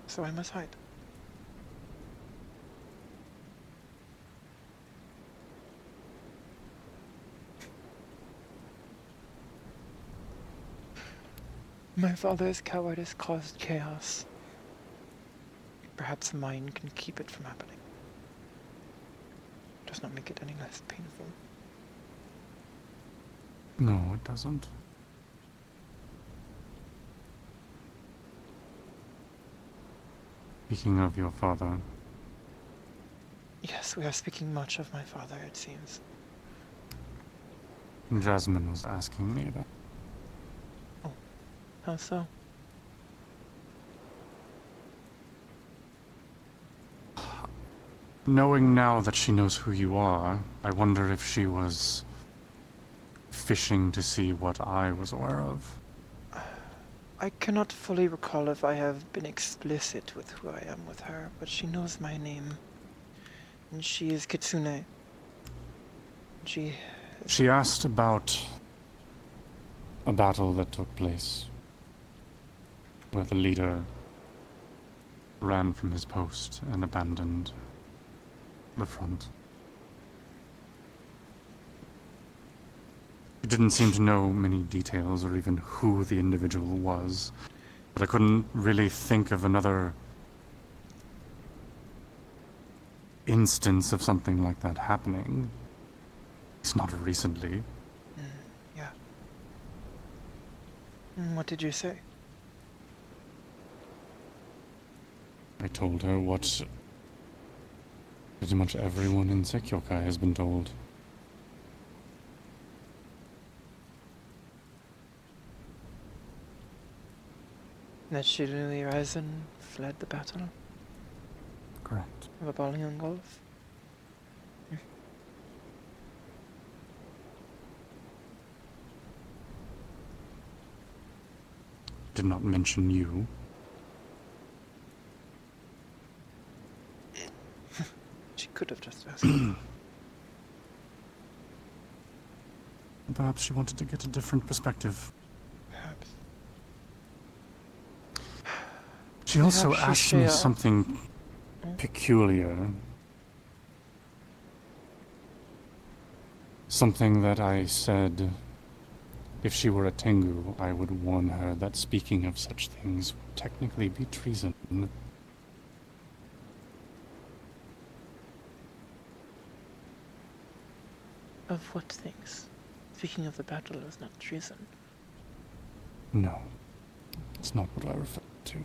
So I must hide. My father's cowardice caused chaos. Perhaps mine can keep it from happening. Does not make it any less painful. No, it doesn't. Speaking of your father, Yes, we are speaking much of my father, it seems. Jasmine was asking me about. How so? Knowing now that she knows who you are, I wonder if she was fishing to see what I was aware of. I cannot fully recall if I have been explicit with who I am with her, but she knows my name. And she is Kitsune. She asked about a battle that took place, where the leader ran from his post and abandoned the front. She didn't seem to know many details or even who the individual was, but I couldn't really think of another instance of something like that happening. It's not recently. Yeah. And what did you say? I told her what pretty much everyone in Sekyokai has been told. That she newly risen, fled the battle Correct. of the Balian Gulf? Did not mention you. She could have just asked. Perhaps she wanted to get a different perspective. Perhaps. She also Perhaps asked me share- something peculiar. Something that I said, if she were a Tengu, I would warn her that speaking of such things would technically be treason. Of what things? Speaking of the battle is not treason. No, it's not what I refer to.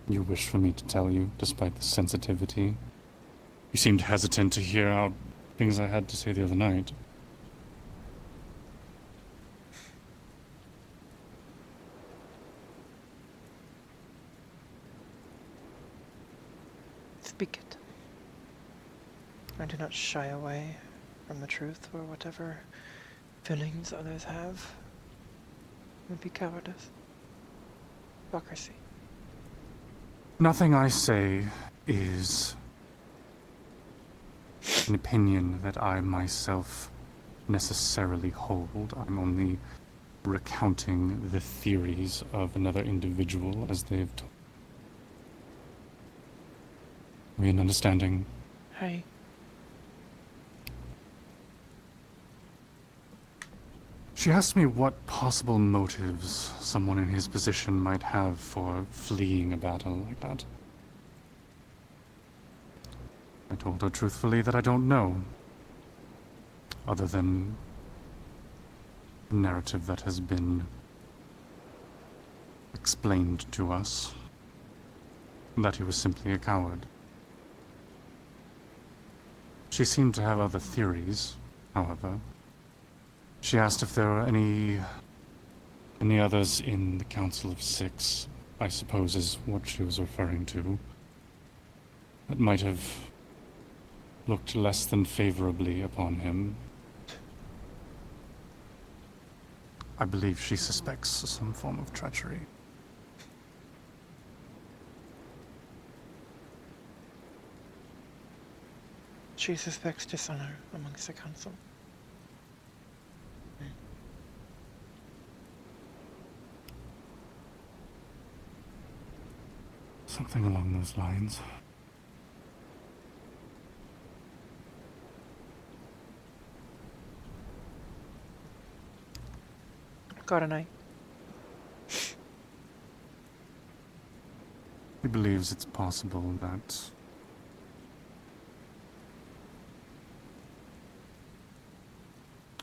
You wish for me to tell you, despite the sensitivity. You seemed hesitant to hear out things I had to say the other night. Speak it. I do not shy away from the truth or whatever feelings others have. It would be cowardice. Hypocrisy. Nothing I say is an opinion that I myself necessarily hold. I'm only recounting the theories of another individual as they've told. We an understanding? Hey. She asked me what possible motives someone in his position might have for fleeing a battle like that. I told her truthfully that I don't know, other than the narrative that has been explained to us, that he was simply a coward. She seemed to have other theories, however. She asked if there were any others in the Council of Six, I suppose is what she was referring to, that might have looked less than favorably upon him I believe she suspects some form of treachery. She suspects dishonor amongst the council. Something along those lines. Got an eye. He believes it's possible that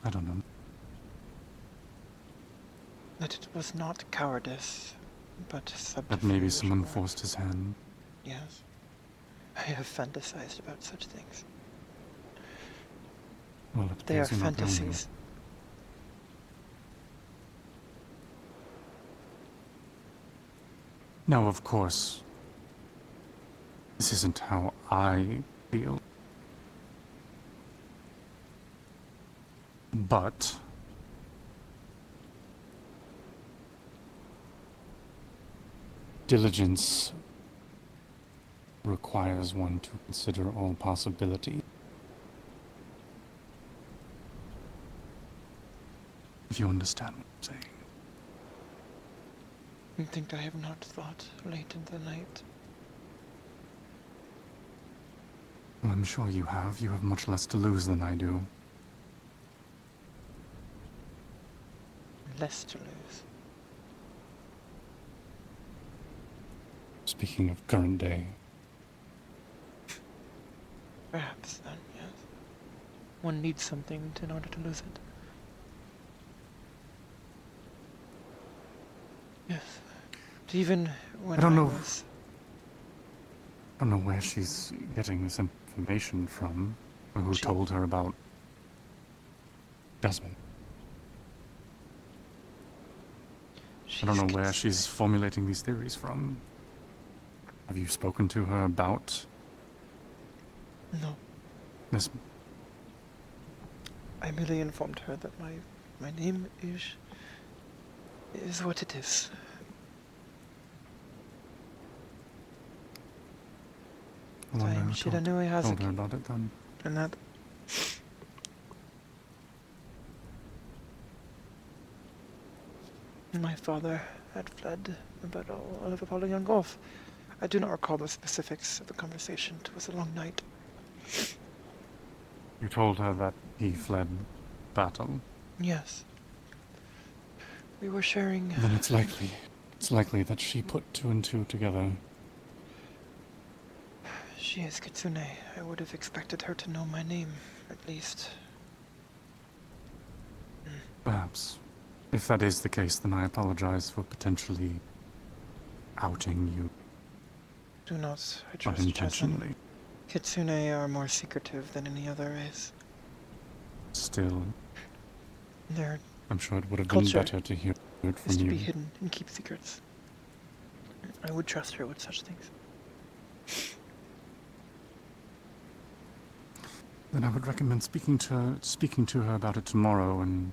I don't know. That it was not cowardice, but subterfuge. That maybe someone or- forced his hand. Yes. I have fantasized about such things. Well, it They are appears you're not the only one. fantasies. Now, of course, this isn't how I feel. But diligence requires one to consider all possibilities. If you understand what I'm saying. You think I have not thought late in the night? Well, I'm sure you have. You have much less to lose than I do. Less to lose. Speaking of current day, Perhaps then, yes. One needs something in order to lose it. Yes. Even when I don't know. was... I don't know where she's getting this information from, or who She- told her about Desmond. I don't know where she's formulating these theories from. Have you spoken to her about No. this? I merely informed her that my name is what it is. I wonder I'm who told Shiranui her Hazuki, about it then. and that... My father had fled about all of Apollyon Gulf. I do not recall the specifics of the conversation. It was a long night. You told her that he fled battle. Yes. We were sharing... Then it's likely that she put two and two together. She is Kitsune. I would have expected her to know my name, at least. Perhaps. If that is the case, then I apologize for potentially outing you Do not, I trust Jasmine. unintentionally. Kitsune are more secretive than any other race. Still, Their I'm sure it would have been culture better to hear it is from to you. be hidden and keep secrets. I would trust her with such things. Then I would recommend speaking to her about it tomorrow and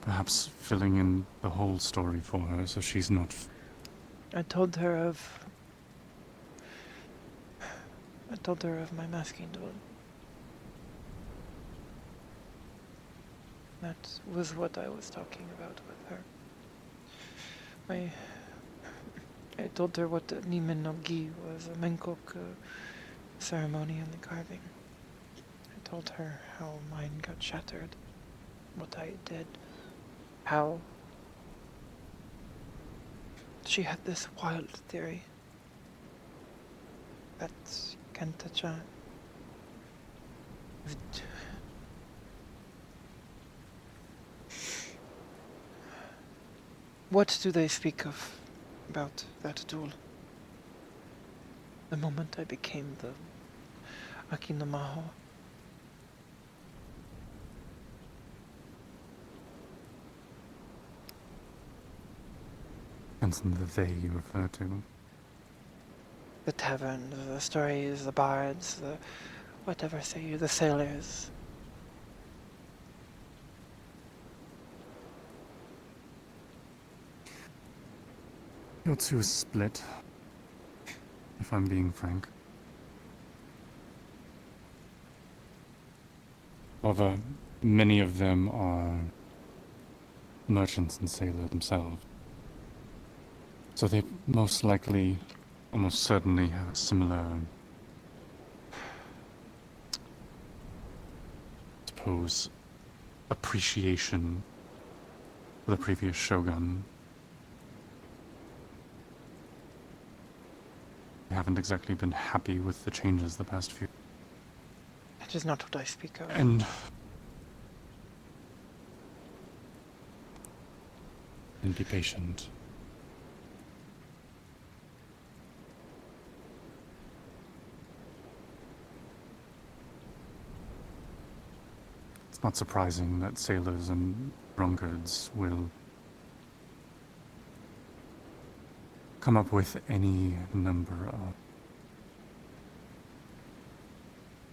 perhaps filling in the whole story for her so she's not... I told her of my masking duel. That was what I was talking about with her. I told her what the Nimen no Gi was, a Menkok ceremony and the carving. I told her how mine got shattered, what I did, how she had this wild theory that Kentacha What do they speak of about that duel? The moment I became the Akinamaho. And the they you refer to. The tavern, the stories, the bards, the whatever say you, the sailors. You're too split, if I'm being frank. However, many of them are merchants and sailors themselves. So they most likely, almost certainly, have a similar, I suppose, appreciation for the previous shogun. They haven't exactly been happy with the changes the past few. That is not what I speak of. And be patient. It's not surprising that sailors and drunkards will come up with any number of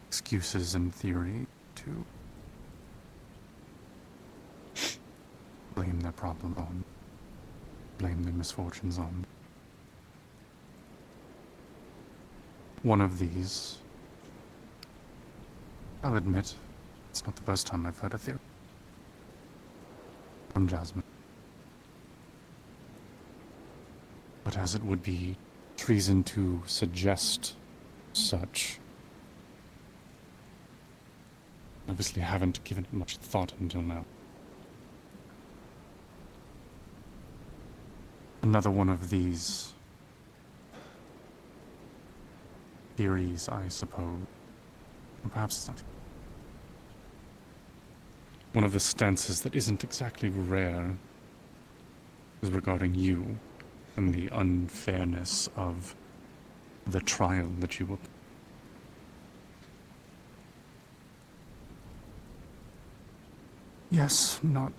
excuses in theory to blame their problem on, blame their misfortunes on. One of these, I'll admit, it's not the first time I've heard a theory from Jasmine. But as it would be treason to suggest such, obviously I haven't given it much thought until now. Another one of these theories, I suppose, or perhaps it's not. One of the stances that isn't exactly rare is regarding you and the unfairness of the trial that you will. Yes, not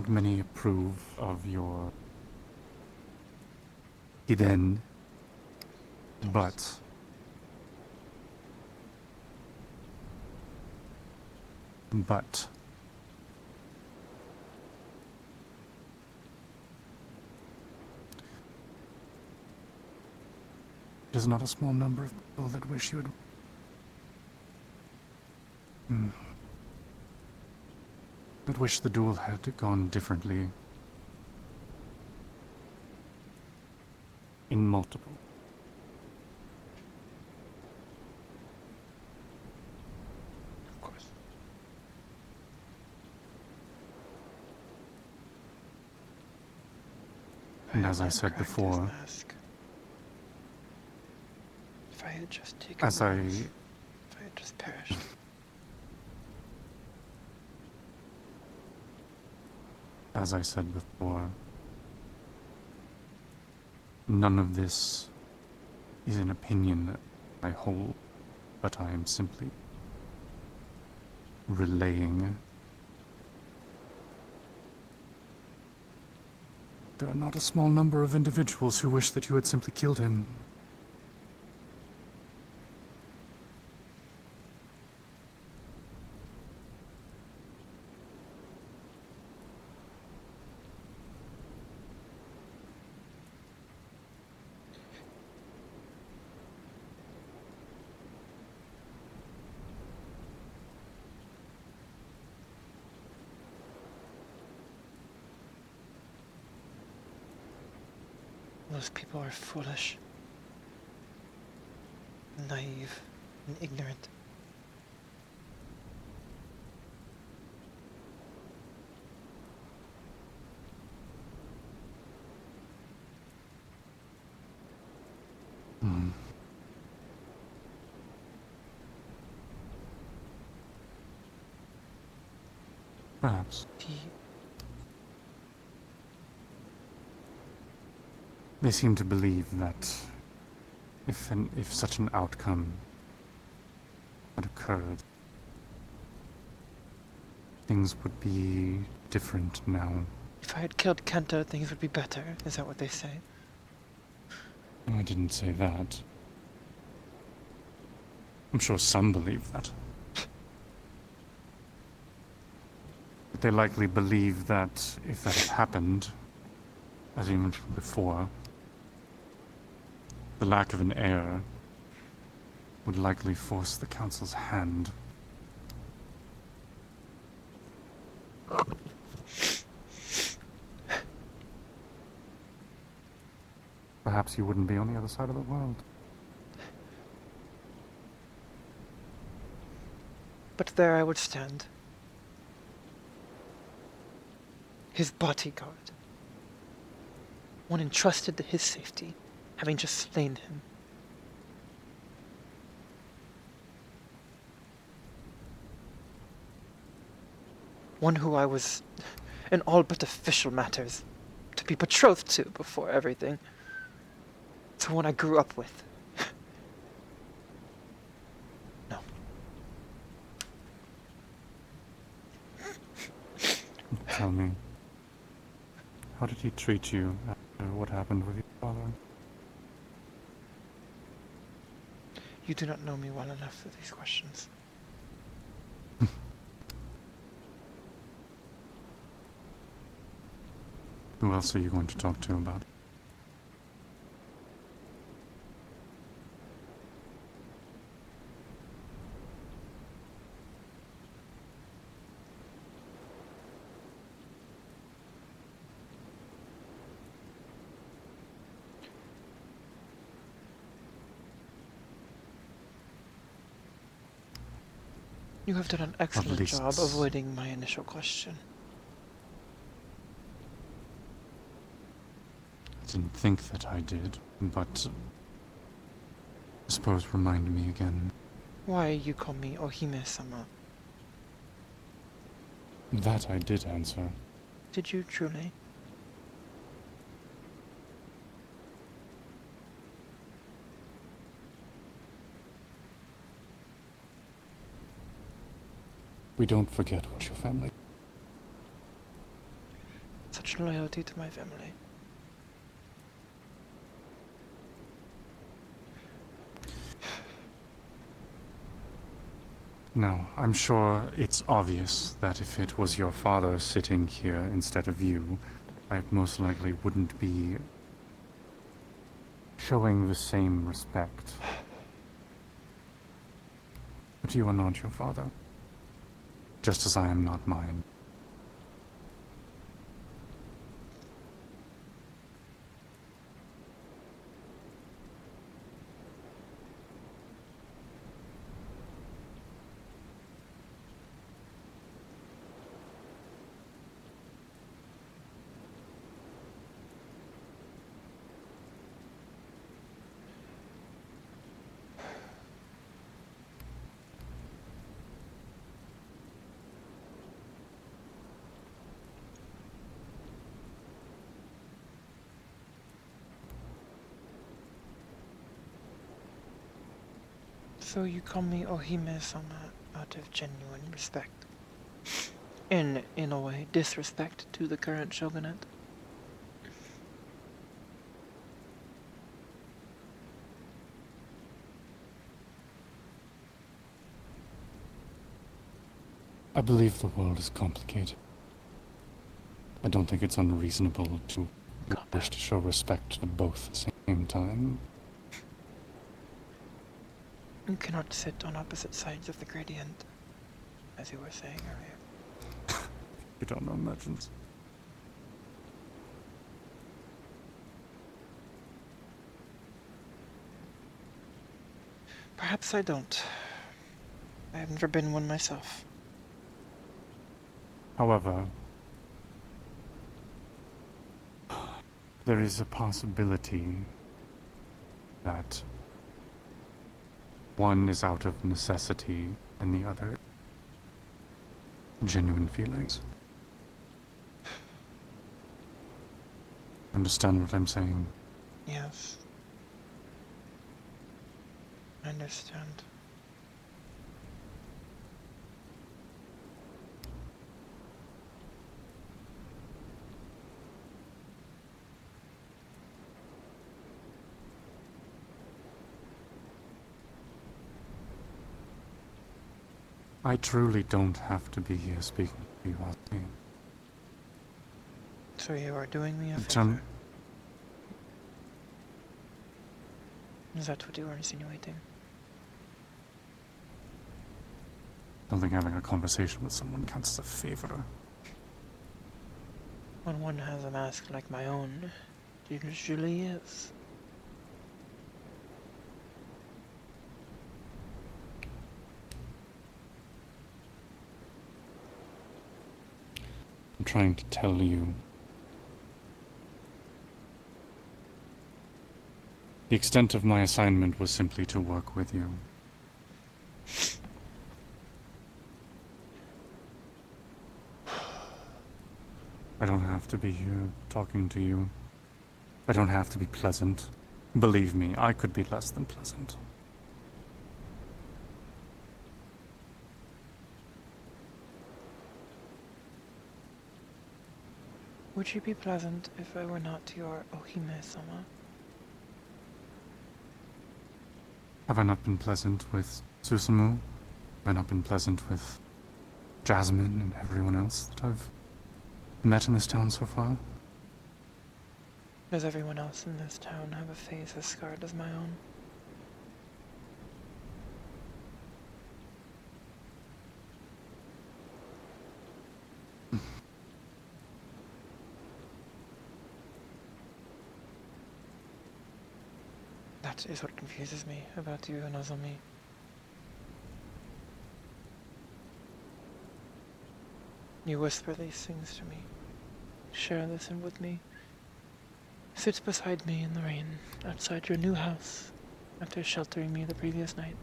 many approve of your hidden, but there's not a small number of people that wish you would that wish the duel had gone differently. In multiple. Of course. And as I said before, if I had just taken as I if I had just perished. As I said before, none of this is an opinion that I hold, but I am simply relaying. There are not a small number of individuals who wish that you had simply killed him. Those people are foolish, naive, and ignorant. Perhaps. He They seem to believe that if such an outcome had occurred, things would be different now. If I had killed Kenta, things would be better. Is that what they say? I didn't say that. I'm sure some believe that. But they likely believe that if that had happened, as you mentioned before, The lack of an heir would likely force the council's hand. Perhaps you wouldn't be on the other side of the world. But there I would stand. His bodyguard. One entrusted to his safety, having just slain him. One who I was, in all but official matters, to be betrothed to before everything. To one I grew up with. No. Tell me, how did he treat you after what happened with your father? You do not know me well enough for these questions. Who else are you going to talk to about it? You have done an excellent least- job avoiding my initial question. I didn't think that I did, but I suppose remind me again. Why you call me Ohime-sama? That I did answer. Did you truly? We don't forget what your family. Such loyalty to my family. Now, I'm sure it's obvious that if it was your father sitting here instead of you, I most likely wouldn't be showing the same respect. But you are not your father, just as I am not mine. So you call me Ohime-sama out of genuine respect. In a way, disrespect to the current shogunate. I believe the world is complicated. I don't think it's unreasonable to wish to show respect to both at the same time. You cannot sit on opposite sides of the gradient, as you were saying earlier. You don't know merchants. Perhaps I don't. I have never been one myself. However, there is a possibility that one is out of necessity and the other genuine feelings. Understand what I'm saying? Yes. I understand. I truly don't have to be here speaking to you, Hazuki. So you are doing me a Tell me- favor. Is that what you were insinuating? I don't think having a conversation with someone counts as a favor. When one has a mask like my own, it usually is. I'm trying to tell you. The extent of my assignment was simply to work with you. I don't have to be here talking to you. I don't have to be pleasant. Believe me, I could be less than pleasant. Would you be pleasant if I were not your Ohime-sama? Have I not been pleasant with Susumu? Have I not been pleasant with Jasmine and everyone else that I've met in this town so far? Does everyone else in this town have a face as scarred as my own? That is what confuses me about you, Nozomi. You whisper these things to me. Share this with me. Sit beside me in the rain outside your new house after sheltering me the previous night.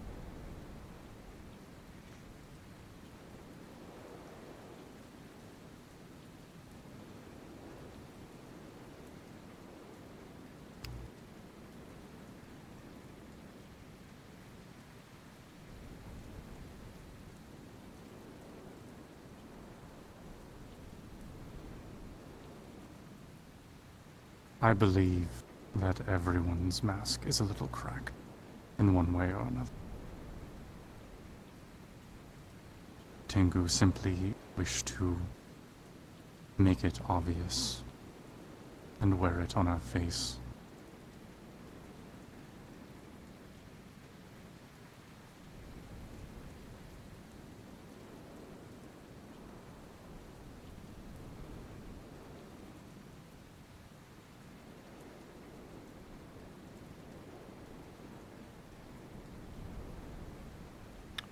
I believe that everyone's mask is a little cracked in one way or another. Tengu simply wished to make it obvious and wear it on our face.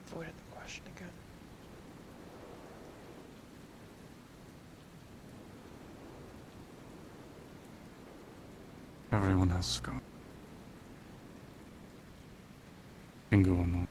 Avoided the question again. Everyone has scars. Tengu or not.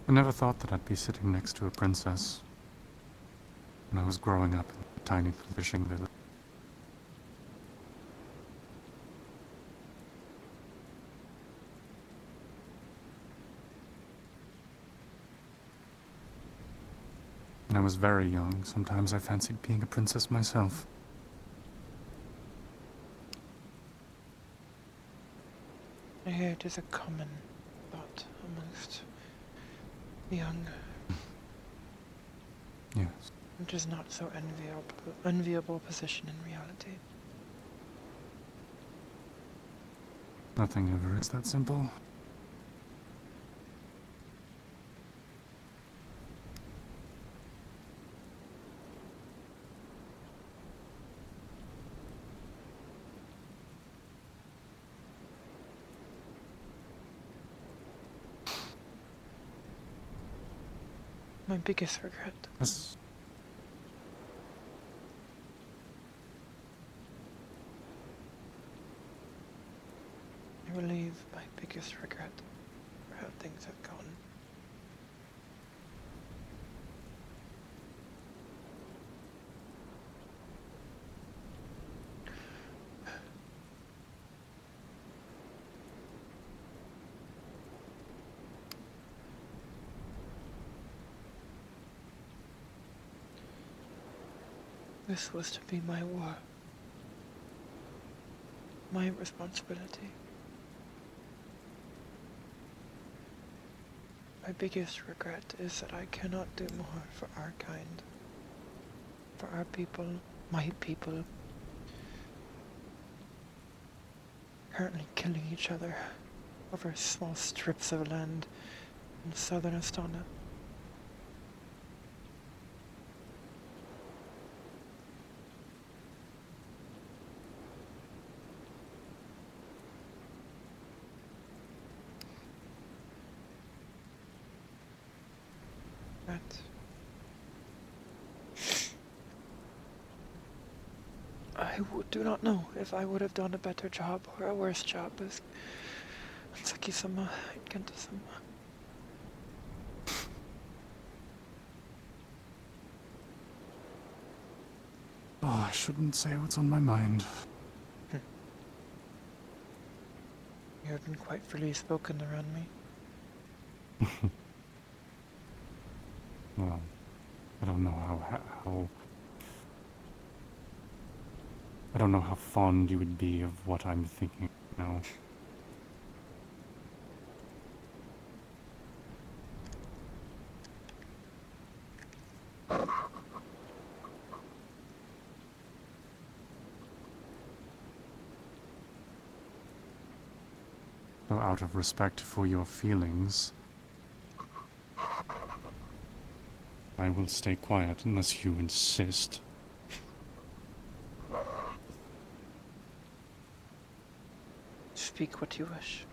I never thought that I'd be sitting next to a princess when I was growing up in a tiny little fishing village. When I was very young, sometimes I fancied being a princess myself. I hear it is a common thought amongst the young. Yes. Which is not so enviable position in reality. Nothing ever is that simple. My biggest regret. Yes. I believe my biggest regret, how things have gone. This was to be my war. My responsibility. My biggest regret is that I cannot do more for our kind. For our people, my people. Currently killing each other over small strips of land in southern Astana. Do not know if I would have done a better job or a worse job as Hazuki-sama and Kenta-sama. Oh, I shouldn't say what's on my mind. You have been quite freely spoken around me. Well, I don't know how I don't know how fond you would be of what I'm thinking now. So out of respect for your feelings, I will stay quiet unless you insist. Speak what you wish.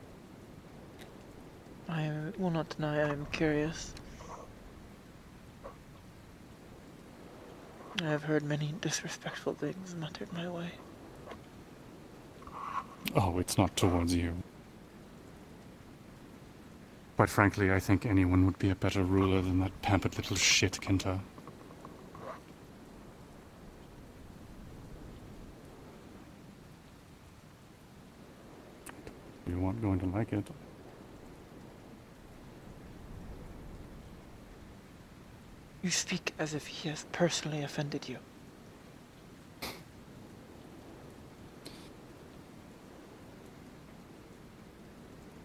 I will not deny I am curious. I have heard many disrespectful things muttered my way. Oh, it's not towards you. Quite frankly, I think anyone would be a better ruler than that pampered little shit, Kenta. You aren't going to like it. You speak as if he has personally offended you.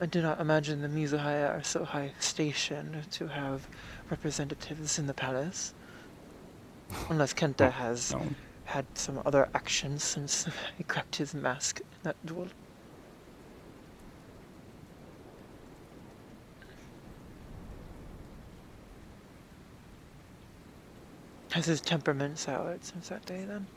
I do not imagine the Mizuhaya are so high stationed to have representatives in the palace. Unless Kenta has No. had some other actions since he cracked his mask in that duel. Has his temperament soured since that day then?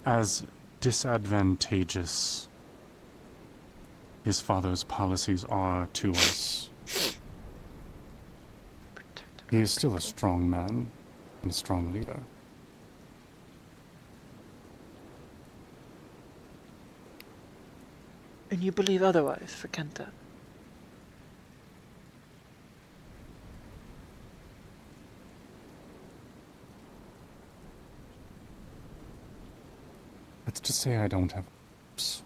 As disadvantageous his father's policies are to us, he is still a strong man and a strong leader. And you believe otherwise for Kenta? Let's just say I don't have hopes.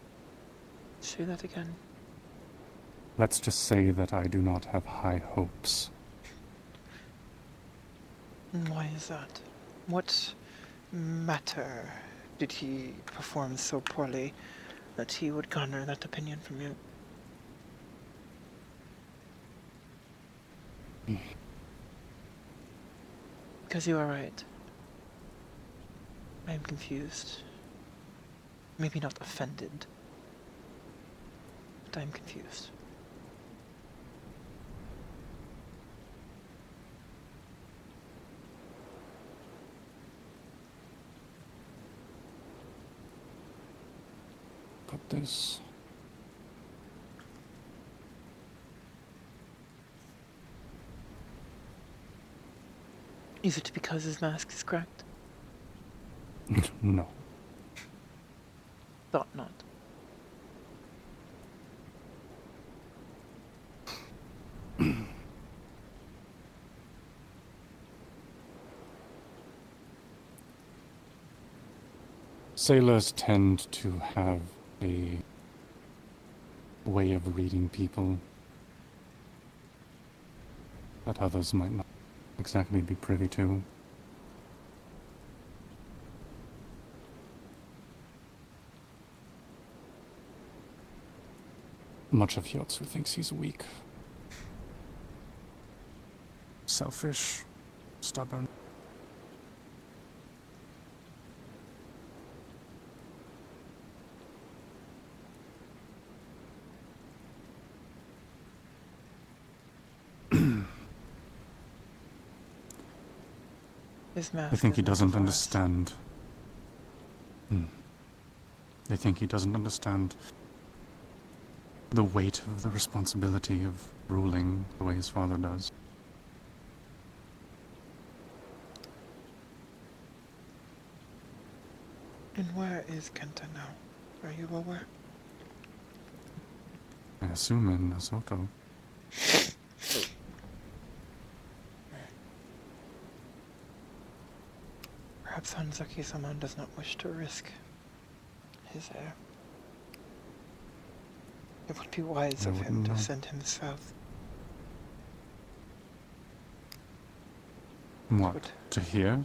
Say that again. Let's just say that I do not have high hopes. And why is that? What matter did he perform so poorly that he would garner that opinion from you? Because you are right. I am confused. Maybe not offended, but I am confused. But this... Is it because his mask is cracked? No. Thought not. Sailors tend to have a way of reading people that others might not exactly be privy to. Much of Hyotsu thinks he's weak. Selfish, stubborn. His mask They think he is not doesn't for us. understand. They think he doesn't understand the weight of the responsibility of ruling the way his father does. And where is Kenta now? Are you aware? I assume in Nasoto. Perhaps Hanzaki-sama does not wish to risk his heir. It would be wise I of him wouldn't to know. send him south. What? Would- To here?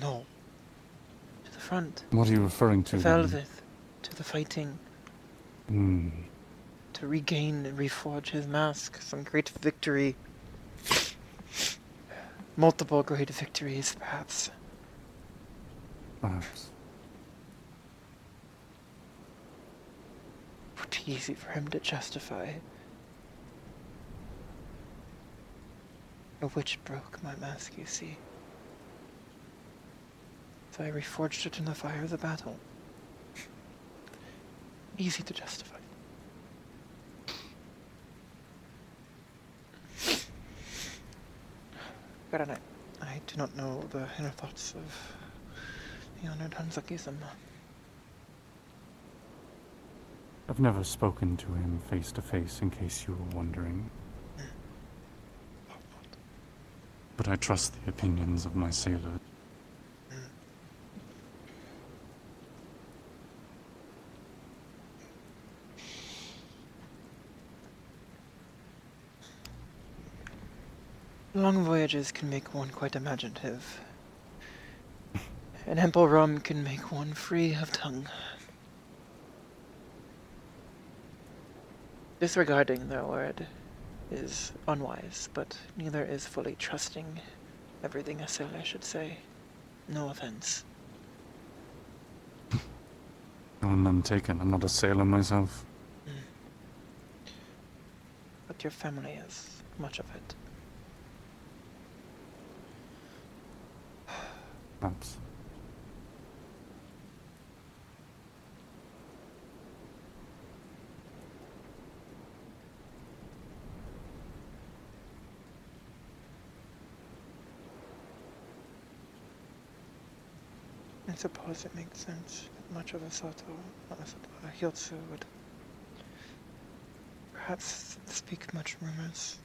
No. To the front. What are you referring To to? then? Velveth. To the fighting. Hmm. To regain and reforge his mask. Some great victory. Multiple great victories, perhaps. Perhaps. It would be easy for him to justify. A witch broke my mask, you see. So I reforged it in the fire of the battle. Easy to justify. Garanai, I do not know the inner thoughts of the honored Hanzaki-sama. I've never spoken to him face to face, in case you were wondering. But I trust the opinions of my sailors. Long voyages can make one quite imaginative. And ample rum can make one free of tongue. Disregarding their word is unwise, but neither is fully trusting everything a sailor should say. No offense. Oh, none taken. I'm not a sailor myself. But your family is much of it. Perhaps. I suppose it makes sense that much of Hyotsu would perhaps speak much rumors.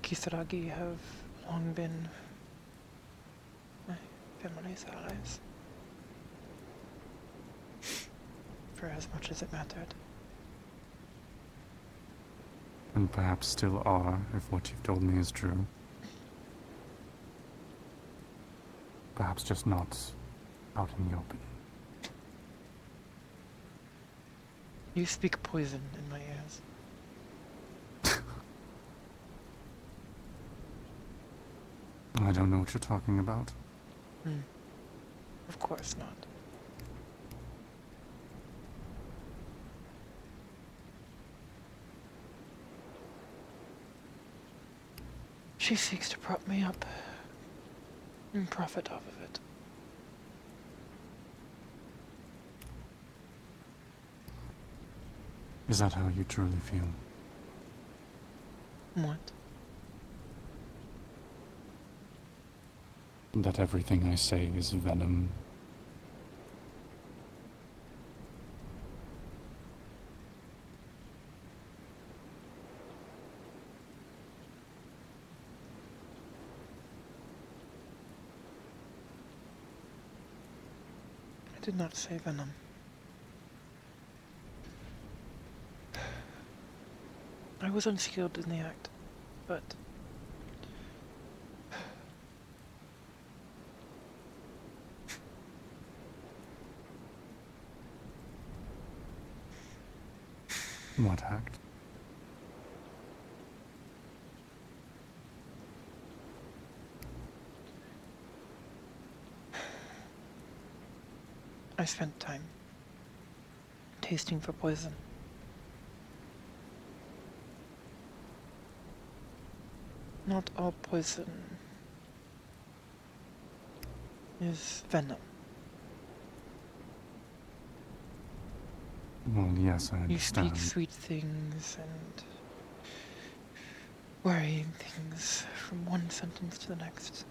Kisaragi have long been my family's allies. For as much as it mattered. And perhaps still are, if what you've told me is true. Perhaps just not out in the open. You speak poison in my ears. I don't know what you're talking about. Of course not. She seeks to prop me up and profit off of it. Is that how you truly feel? What? That everything I say is venom. I did not say venom. I was unskilled in the act, but What act? I spent time tasting for poison. Not all poison is venom. Well, yes, I You understand. speak sweet things and worrying things from one sentence to the next.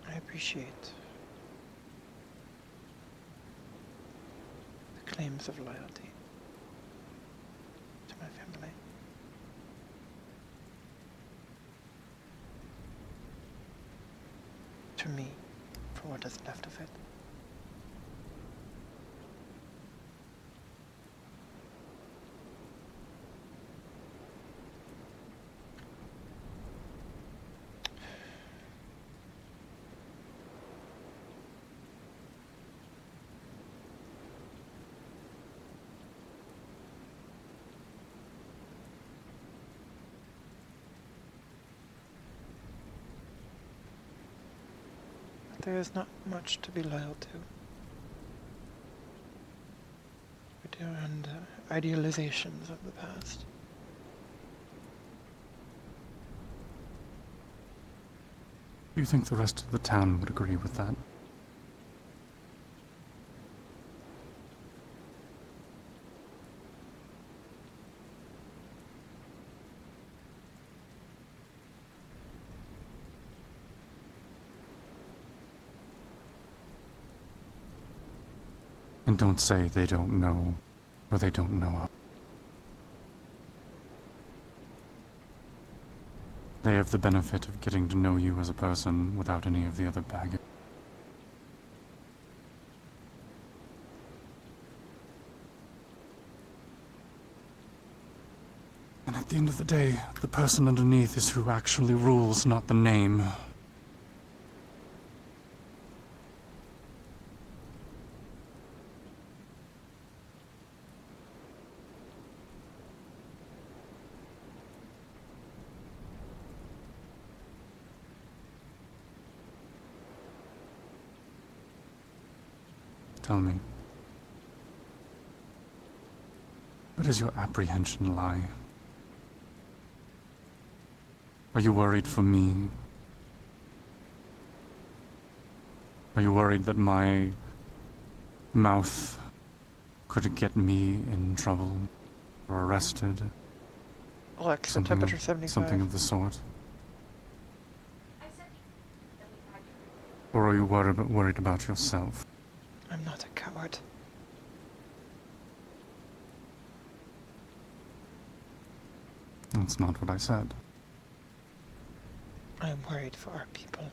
I appreciate the claims of loyalty to my family. To me, for what is left of it. There is not much to be loyal to. And idealizations of the past. Do you think the rest of the town would agree with that? And don't say they don't know, or they don't know. They have the benefit of getting to know you as a person without any of the other baggage. And at the end of the day, the person underneath is who actually rules, not the name. Tell me, where does your apprehension lie? Are you worried for me? Are you worried that my mouth could get me in trouble or arrested. Alexa, temperature 75. Something of the sort. Or are you worried about yourself? I'm not a coward. That's not what I said. I am worried for our people.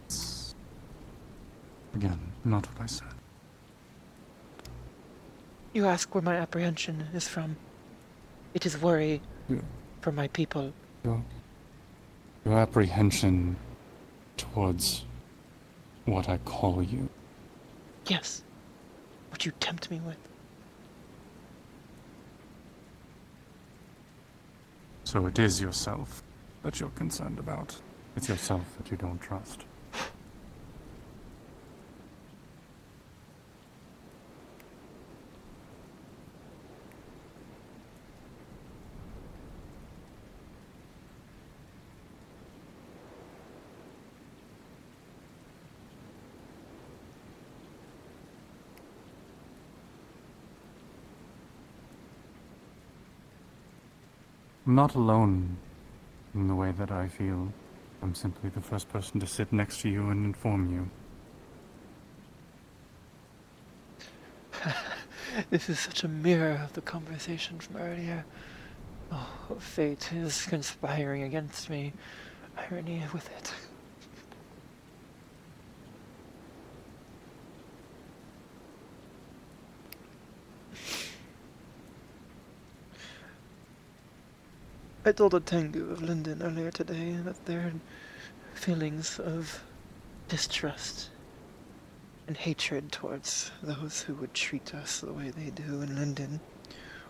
It's, again, not what I said. You ask where my apprehension is from. It is worry Yeah. for my people. Your apprehension towards what I call you. Yes. What you tempt me with. So it is yourself that you're concerned about. It's yourself that you don't trust. I'm not alone in the way that I feel. I'm simply the first person to sit next to you and inform you. This is such a mirror of the conversation from earlier. Oh, fate is conspiring against me. Irony with it. I told a Tengu of Linden earlier today that their feelings of distrust and hatred towards those who would treat us the way they do in Linden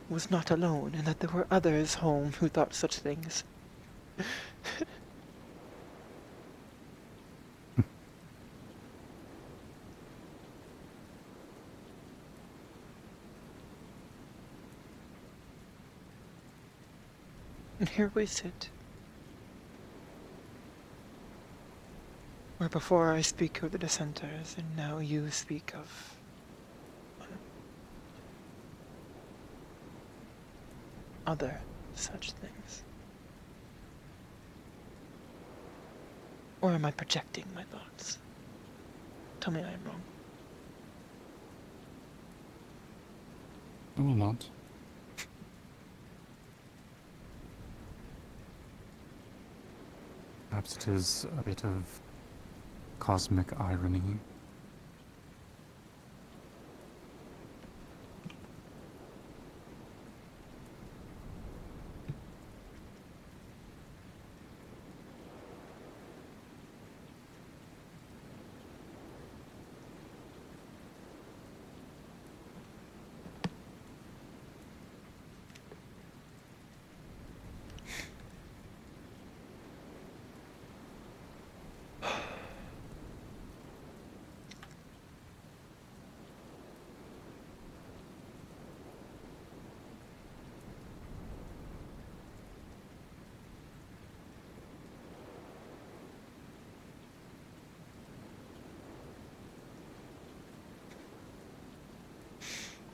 was not alone, and that there were others home who thought such things. And here we sit. Where before I speak of the dissenters, and now you speak of other such things. Or am I projecting my thoughts? Tell me I am wrong. I will not. Perhaps it is a bit of cosmic irony.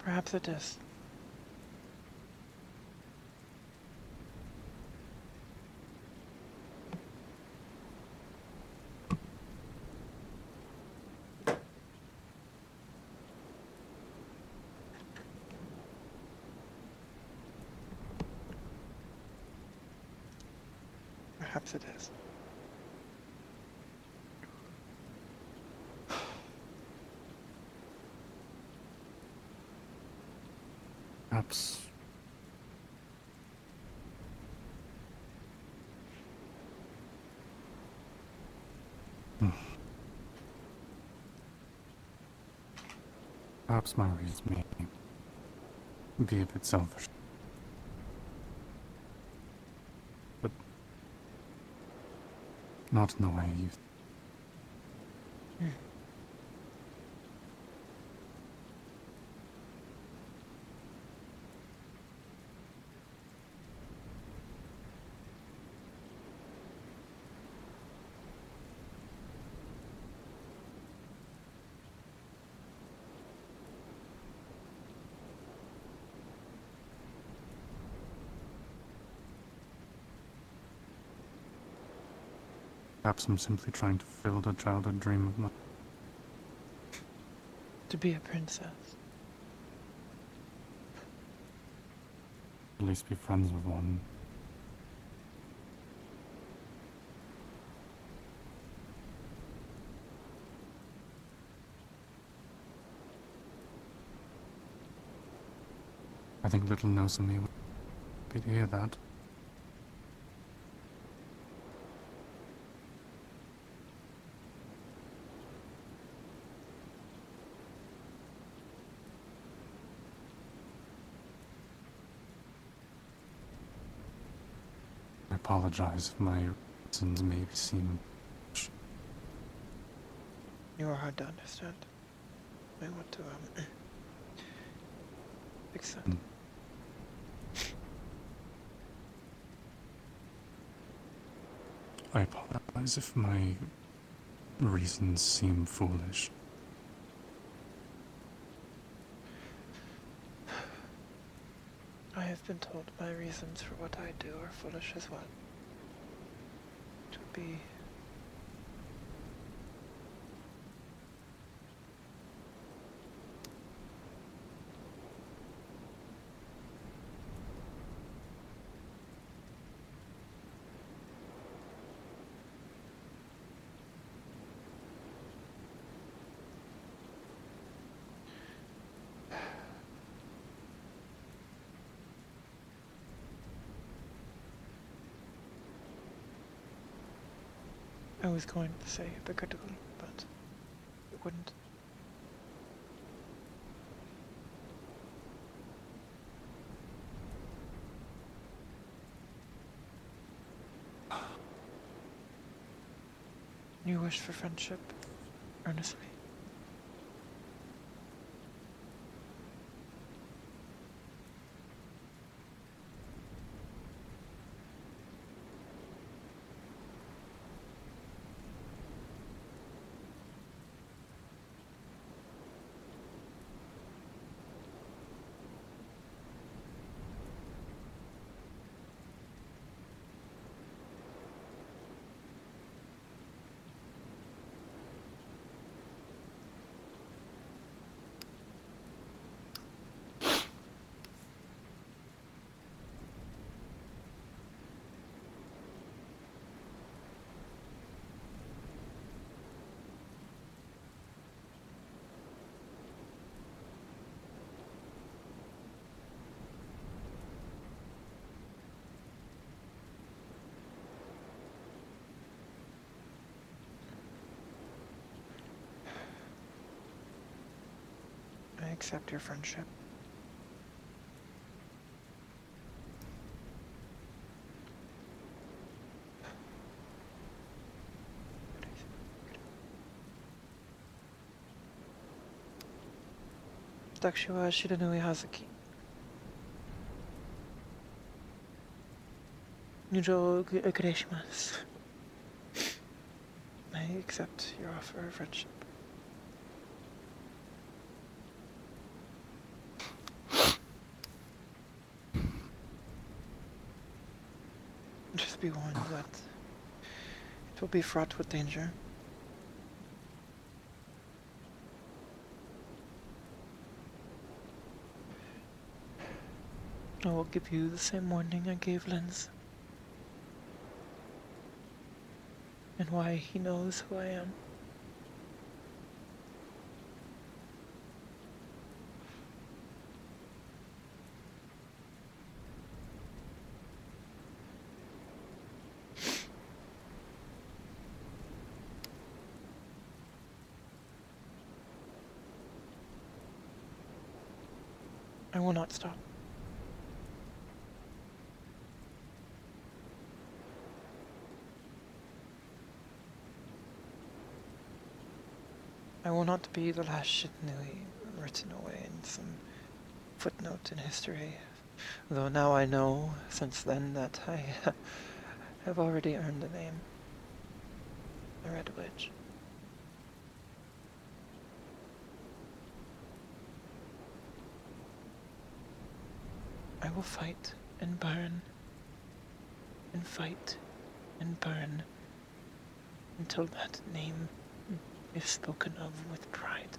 Perhaps it is. Perhaps it is. Perhaps perhaps my reads may be a bit selfish. But not in the way you Perhaps I'm simply trying to fulfill the childhood dream of mine. To be a princess. At least be friends with one. I think little knows of me would be to hear that. I apologize if my reasons may seem... You are hard to understand. I want to, fix that. I apologize if my reasons seem foolish. I have been told my reasons for what I do are foolish as well. To be... I was going to say hypocritical, but it wouldn't. You wish for friendship, earnestly. I accept your friendship. Watashi wa Shiranui Hazuki. Nyujo okurei-shimasu. I accept your offer of friendship. Just be warned that it will be fraught with danger. I will give you the same warning I gave Linz. And why he knows who I am. I will not stop. I will not be the last Shiranui written away in some footnote in history, though now I know since then that I have already earned the name, the Red Witch. I will fight and burn, and fight and burn, until that name is spoken of with pride.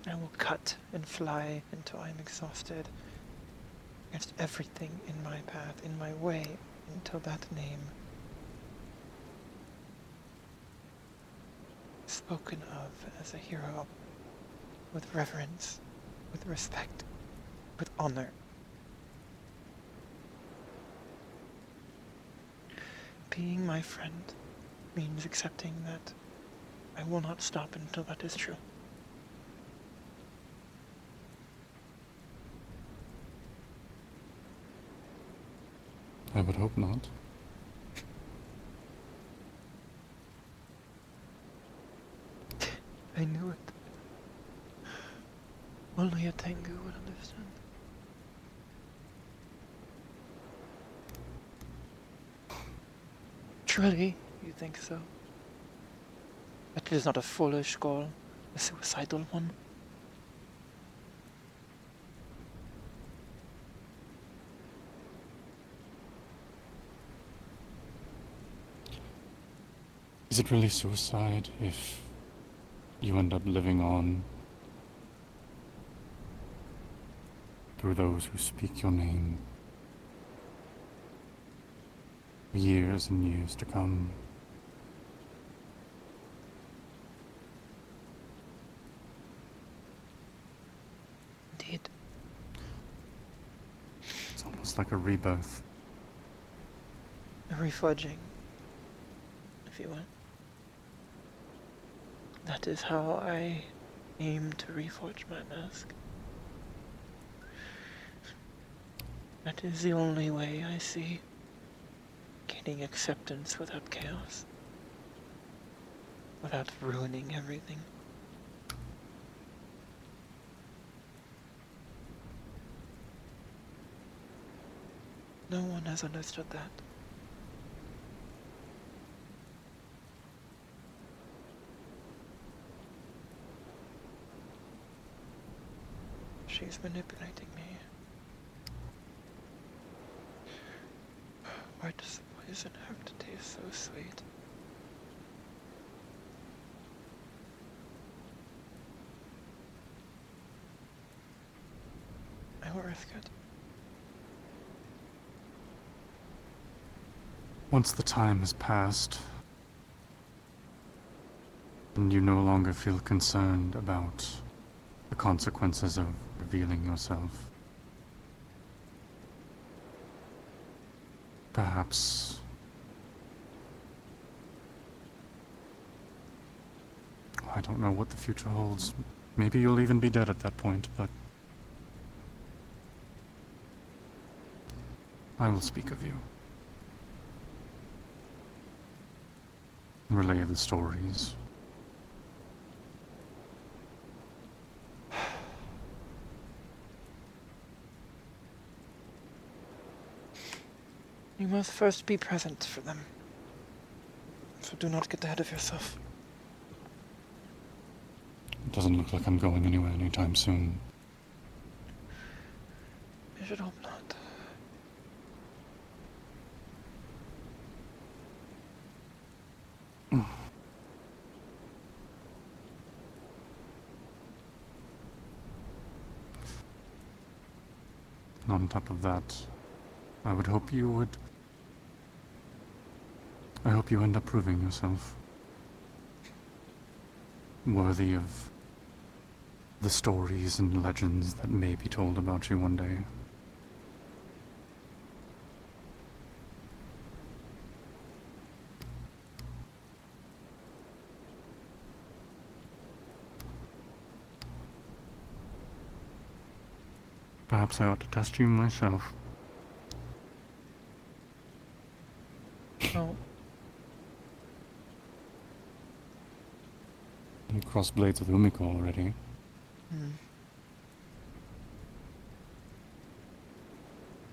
I will cut and fly until I am exhausted against everything in my path, in my way, until that name is spoken of as a hero, with reverence, with respect, with honor. Being my friend means accepting that I will not stop until that is true. I would hope not. I knew it. Only a Tengu would understand. Truly, you think so? That it is not a foolish goal, a suicidal one? Is it really suicide if you end up living on through those who speak your name for years and years to come? Indeed. It's almost like a rebirth. A reforging, if you will. That is how I aim to reforge my mask. That is the only way I see gaining acceptance without chaos, without ruining everything. No one has understood that. She's manipulating me. Why does the poison have to taste so sweet? I will risk it. Once the time has passed, and you no longer feel concerned about the consequences of revealing yourself, perhaps I don't know what the future holds. Maybe you'll even be dead at that point, but I will speak of you. Relay the stories. You must first be present for them. So do not get ahead of yourself. It doesn't look like I'm going anywhere anytime soon. I should hope not. And on top of that, I would hope you would... I hope you end up proving yourself worthy of the stories and legends that may be told about you one day. Perhaps I ought to test you myself. No. You crossed blades with Umiko already.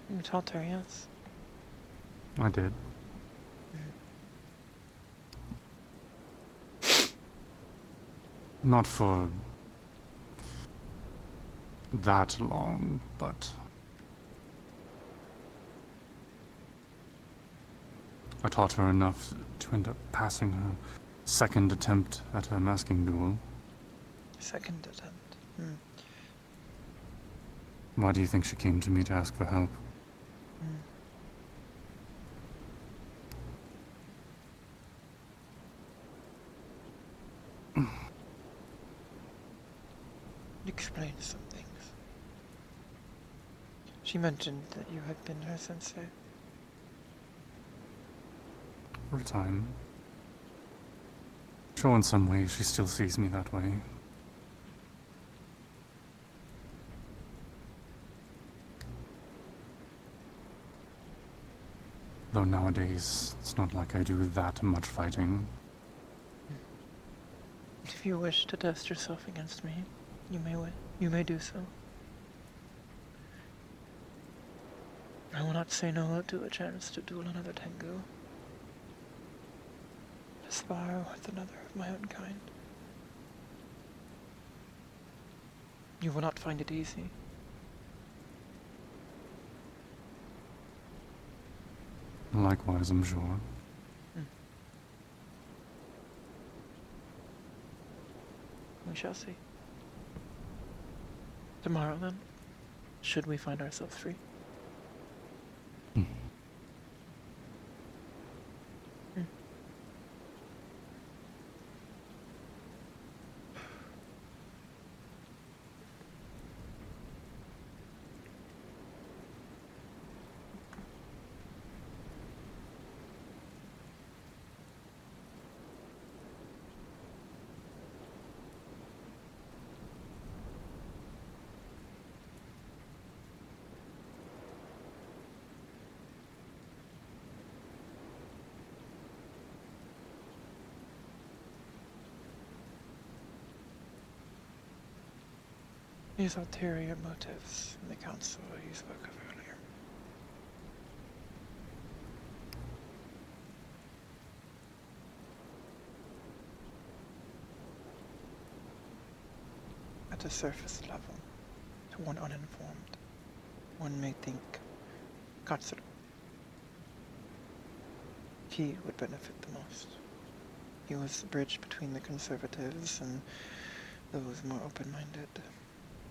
You taught her, yes? I did. Not for that long, but I taught her enough to end up passing her second attempt at her masking duel. Second attempt. Why do you think she came to me to ask for help? Explain some things. She mentioned that you had been her sensei. For a time. Sure, in some ways she still sees me that way. Though nowadays, it's not like I do that much fighting. If you wish to test yourself against me, you may do so. I will not say no to a chance to duel another Tengu. To spar with another of my own kind. You will not find it easy. Likewise, I'm sure. We shall see. Tomorrow, then, should we find ourselves free. These ulterior motives in the council you spoke of earlier. At a surface level, to one uninformed, one may think Katsura. He would benefit the most. He was the bridge between the conservatives and those more open-minded,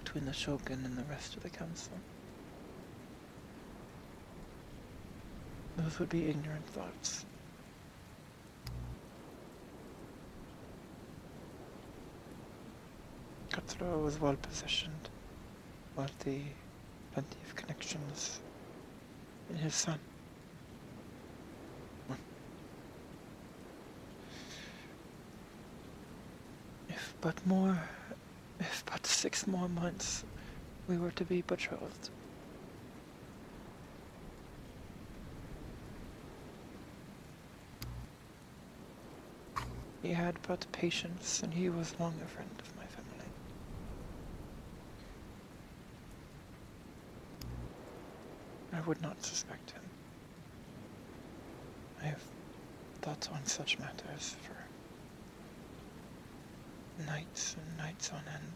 between the Shogun and the rest of the council. Those would be ignorant thoughts. Katsura was well positioned, wealthy, plenty of connections, and his son. If but 6 more months we were to be betrothed. He had but patience, and he was long a friend of my family. I would not suspect him. I have thought on such matters for nights and nights on end.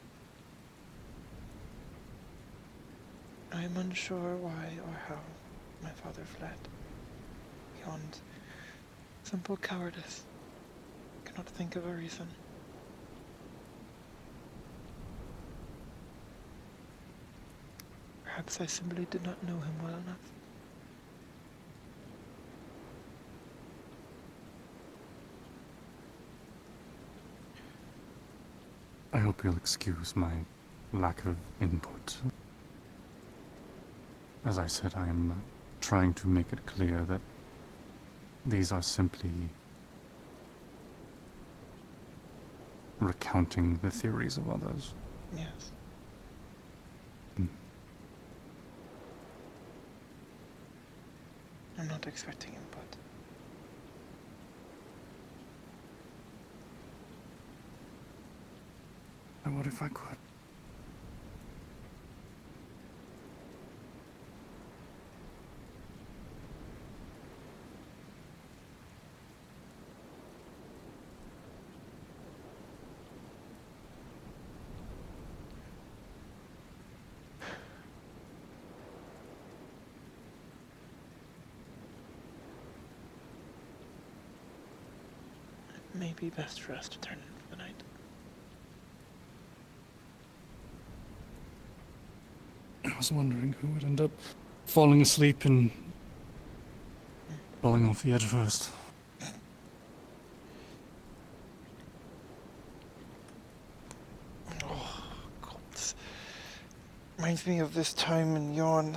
I am unsure why or how my father fled. Beyond simple cowardice, I cannot think of a reason. Perhaps I simply did not know him well enough. I hope you'll excuse my lack of input. As I said, I am trying to make it clear that these are simply recounting the theories of others. Yes. I'm not expecting input. And what if I could? may be best for us to turn in for the night. I was wondering who would end up falling asleep and falling off the edge first. Oh, God. This reminds me of this time in Yon.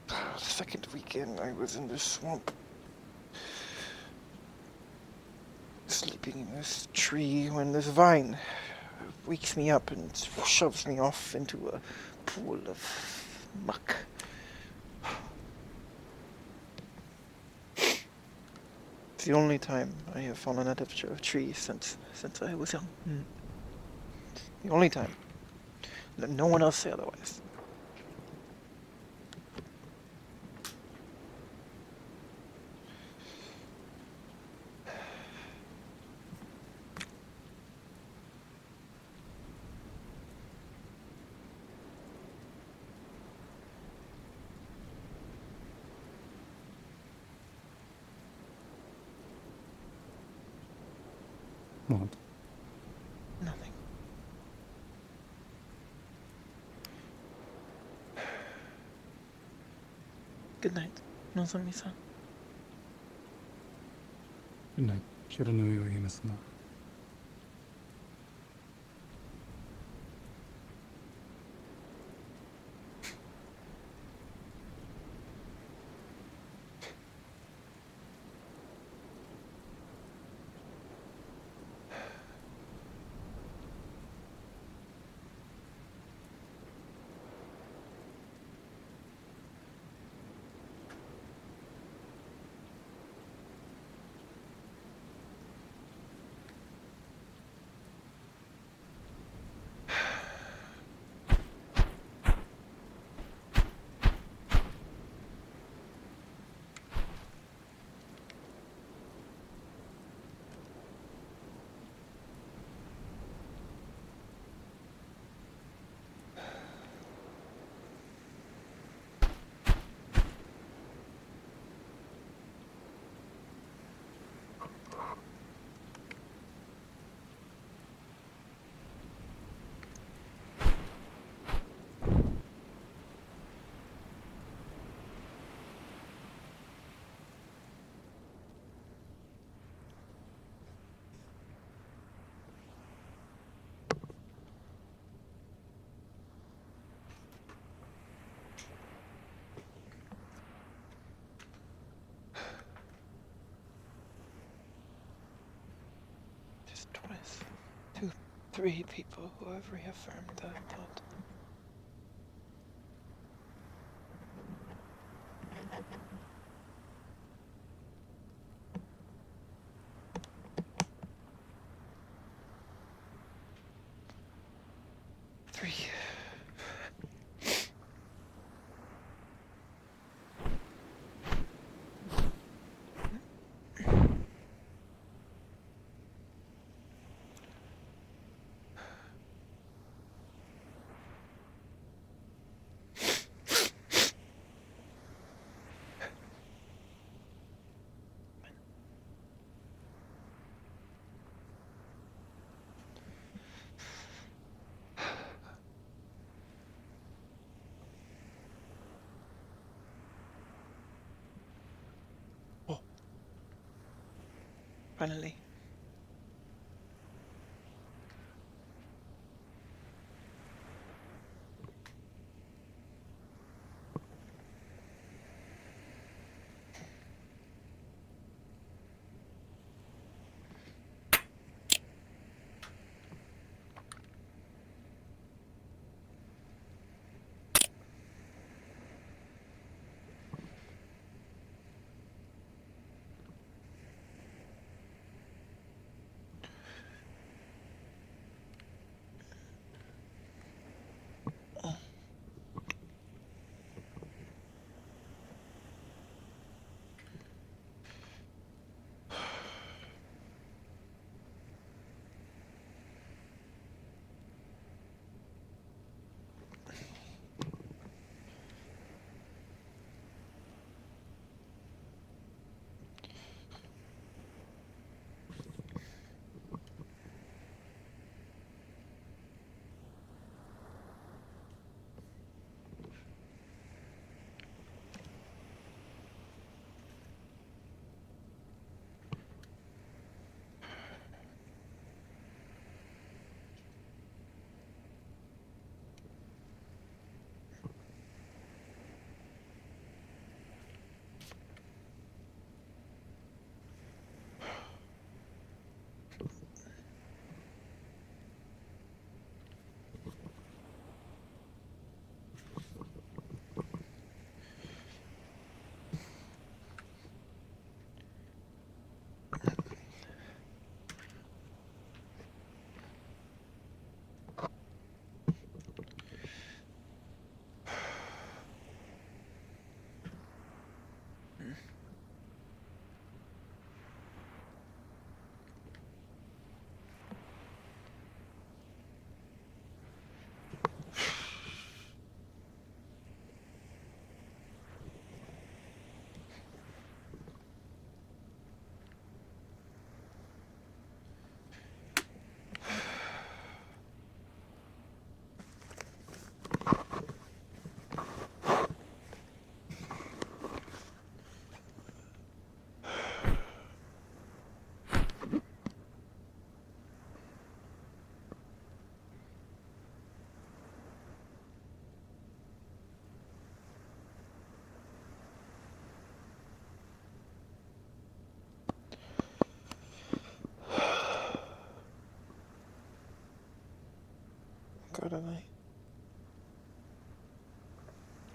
The second weekend I was in this swamp. Sleeping in this tree when this vine wakes me up and shoves me off into a pool of muck. It's the only time I have fallen out of a tree since I was young. The only time. Let no one else say otherwise. What? Nothing. Good night, Nozomi-san. Good night. Shiranui wa himasu na. Just twice. 2, 3 people who have reaffirmed that thought. Three. Finally. Shouldn't I?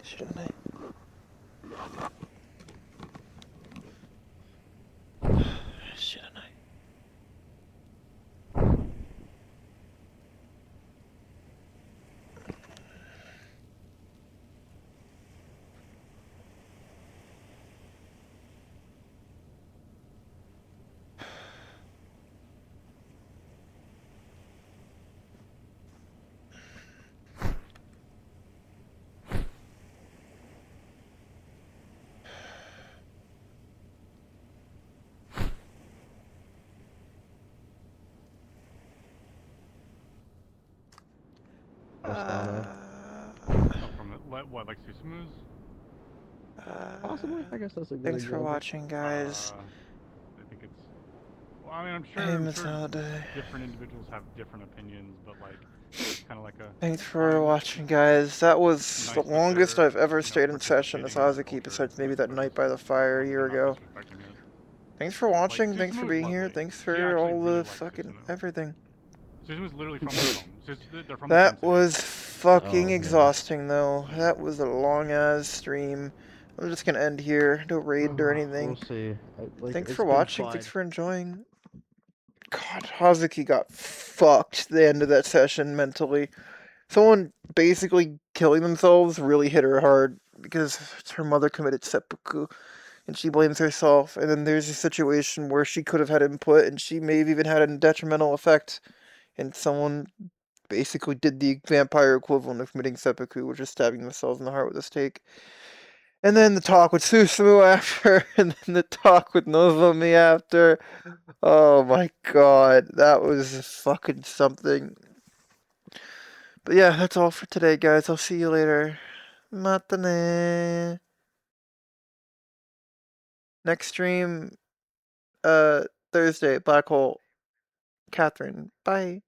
Shouldn't I? Shouldn't I? Oh, from what, like Susumu's? Possibly? I guess that's a good Thanks for example. watching, guys. I think it's. Well, I mean, I'm Hey, sure Matilda. different individuals have different opinions, but like, it's kind of like a. Thanks for watching, guys. That was Nice the that longest they're, I've ever you know, stayed in session as participating in the Hazuki, culture besides maybe as that opposed night by the fire a to year not ago. disrespecting it. Thanks for Like, watching, thanks for Susumu is being here, lovely. thanks She for actually all really the likes fucking Susumu. everything. Susumu is literally from their home. They're from the same That city. was fucking Oh, yeah. exhausting, though. That was a long-ass stream. I'm just gonna end here. No raid or anything. We'll see. Thanks It's for been watching, fine. thanks for enjoying. God, Hazuki got fucked the end of that session mentally. Someone basically killing themselves really hit her hard because her mother committed seppuku and she blames herself. And then there's a situation where she could have had input and she may have even had a detrimental effect. And someone basically did the vampire equivalent of committing seppuku, which is stabbing themselves in the heart with a stake. And then the talk with Susumu after, and then the talk with Nozomi after. Oh my god, that was fucking something. But yeah, that's all for today, guys. I'll see you later. Matane. Next stream, Thursday, Black Hole. Catherine. Bye.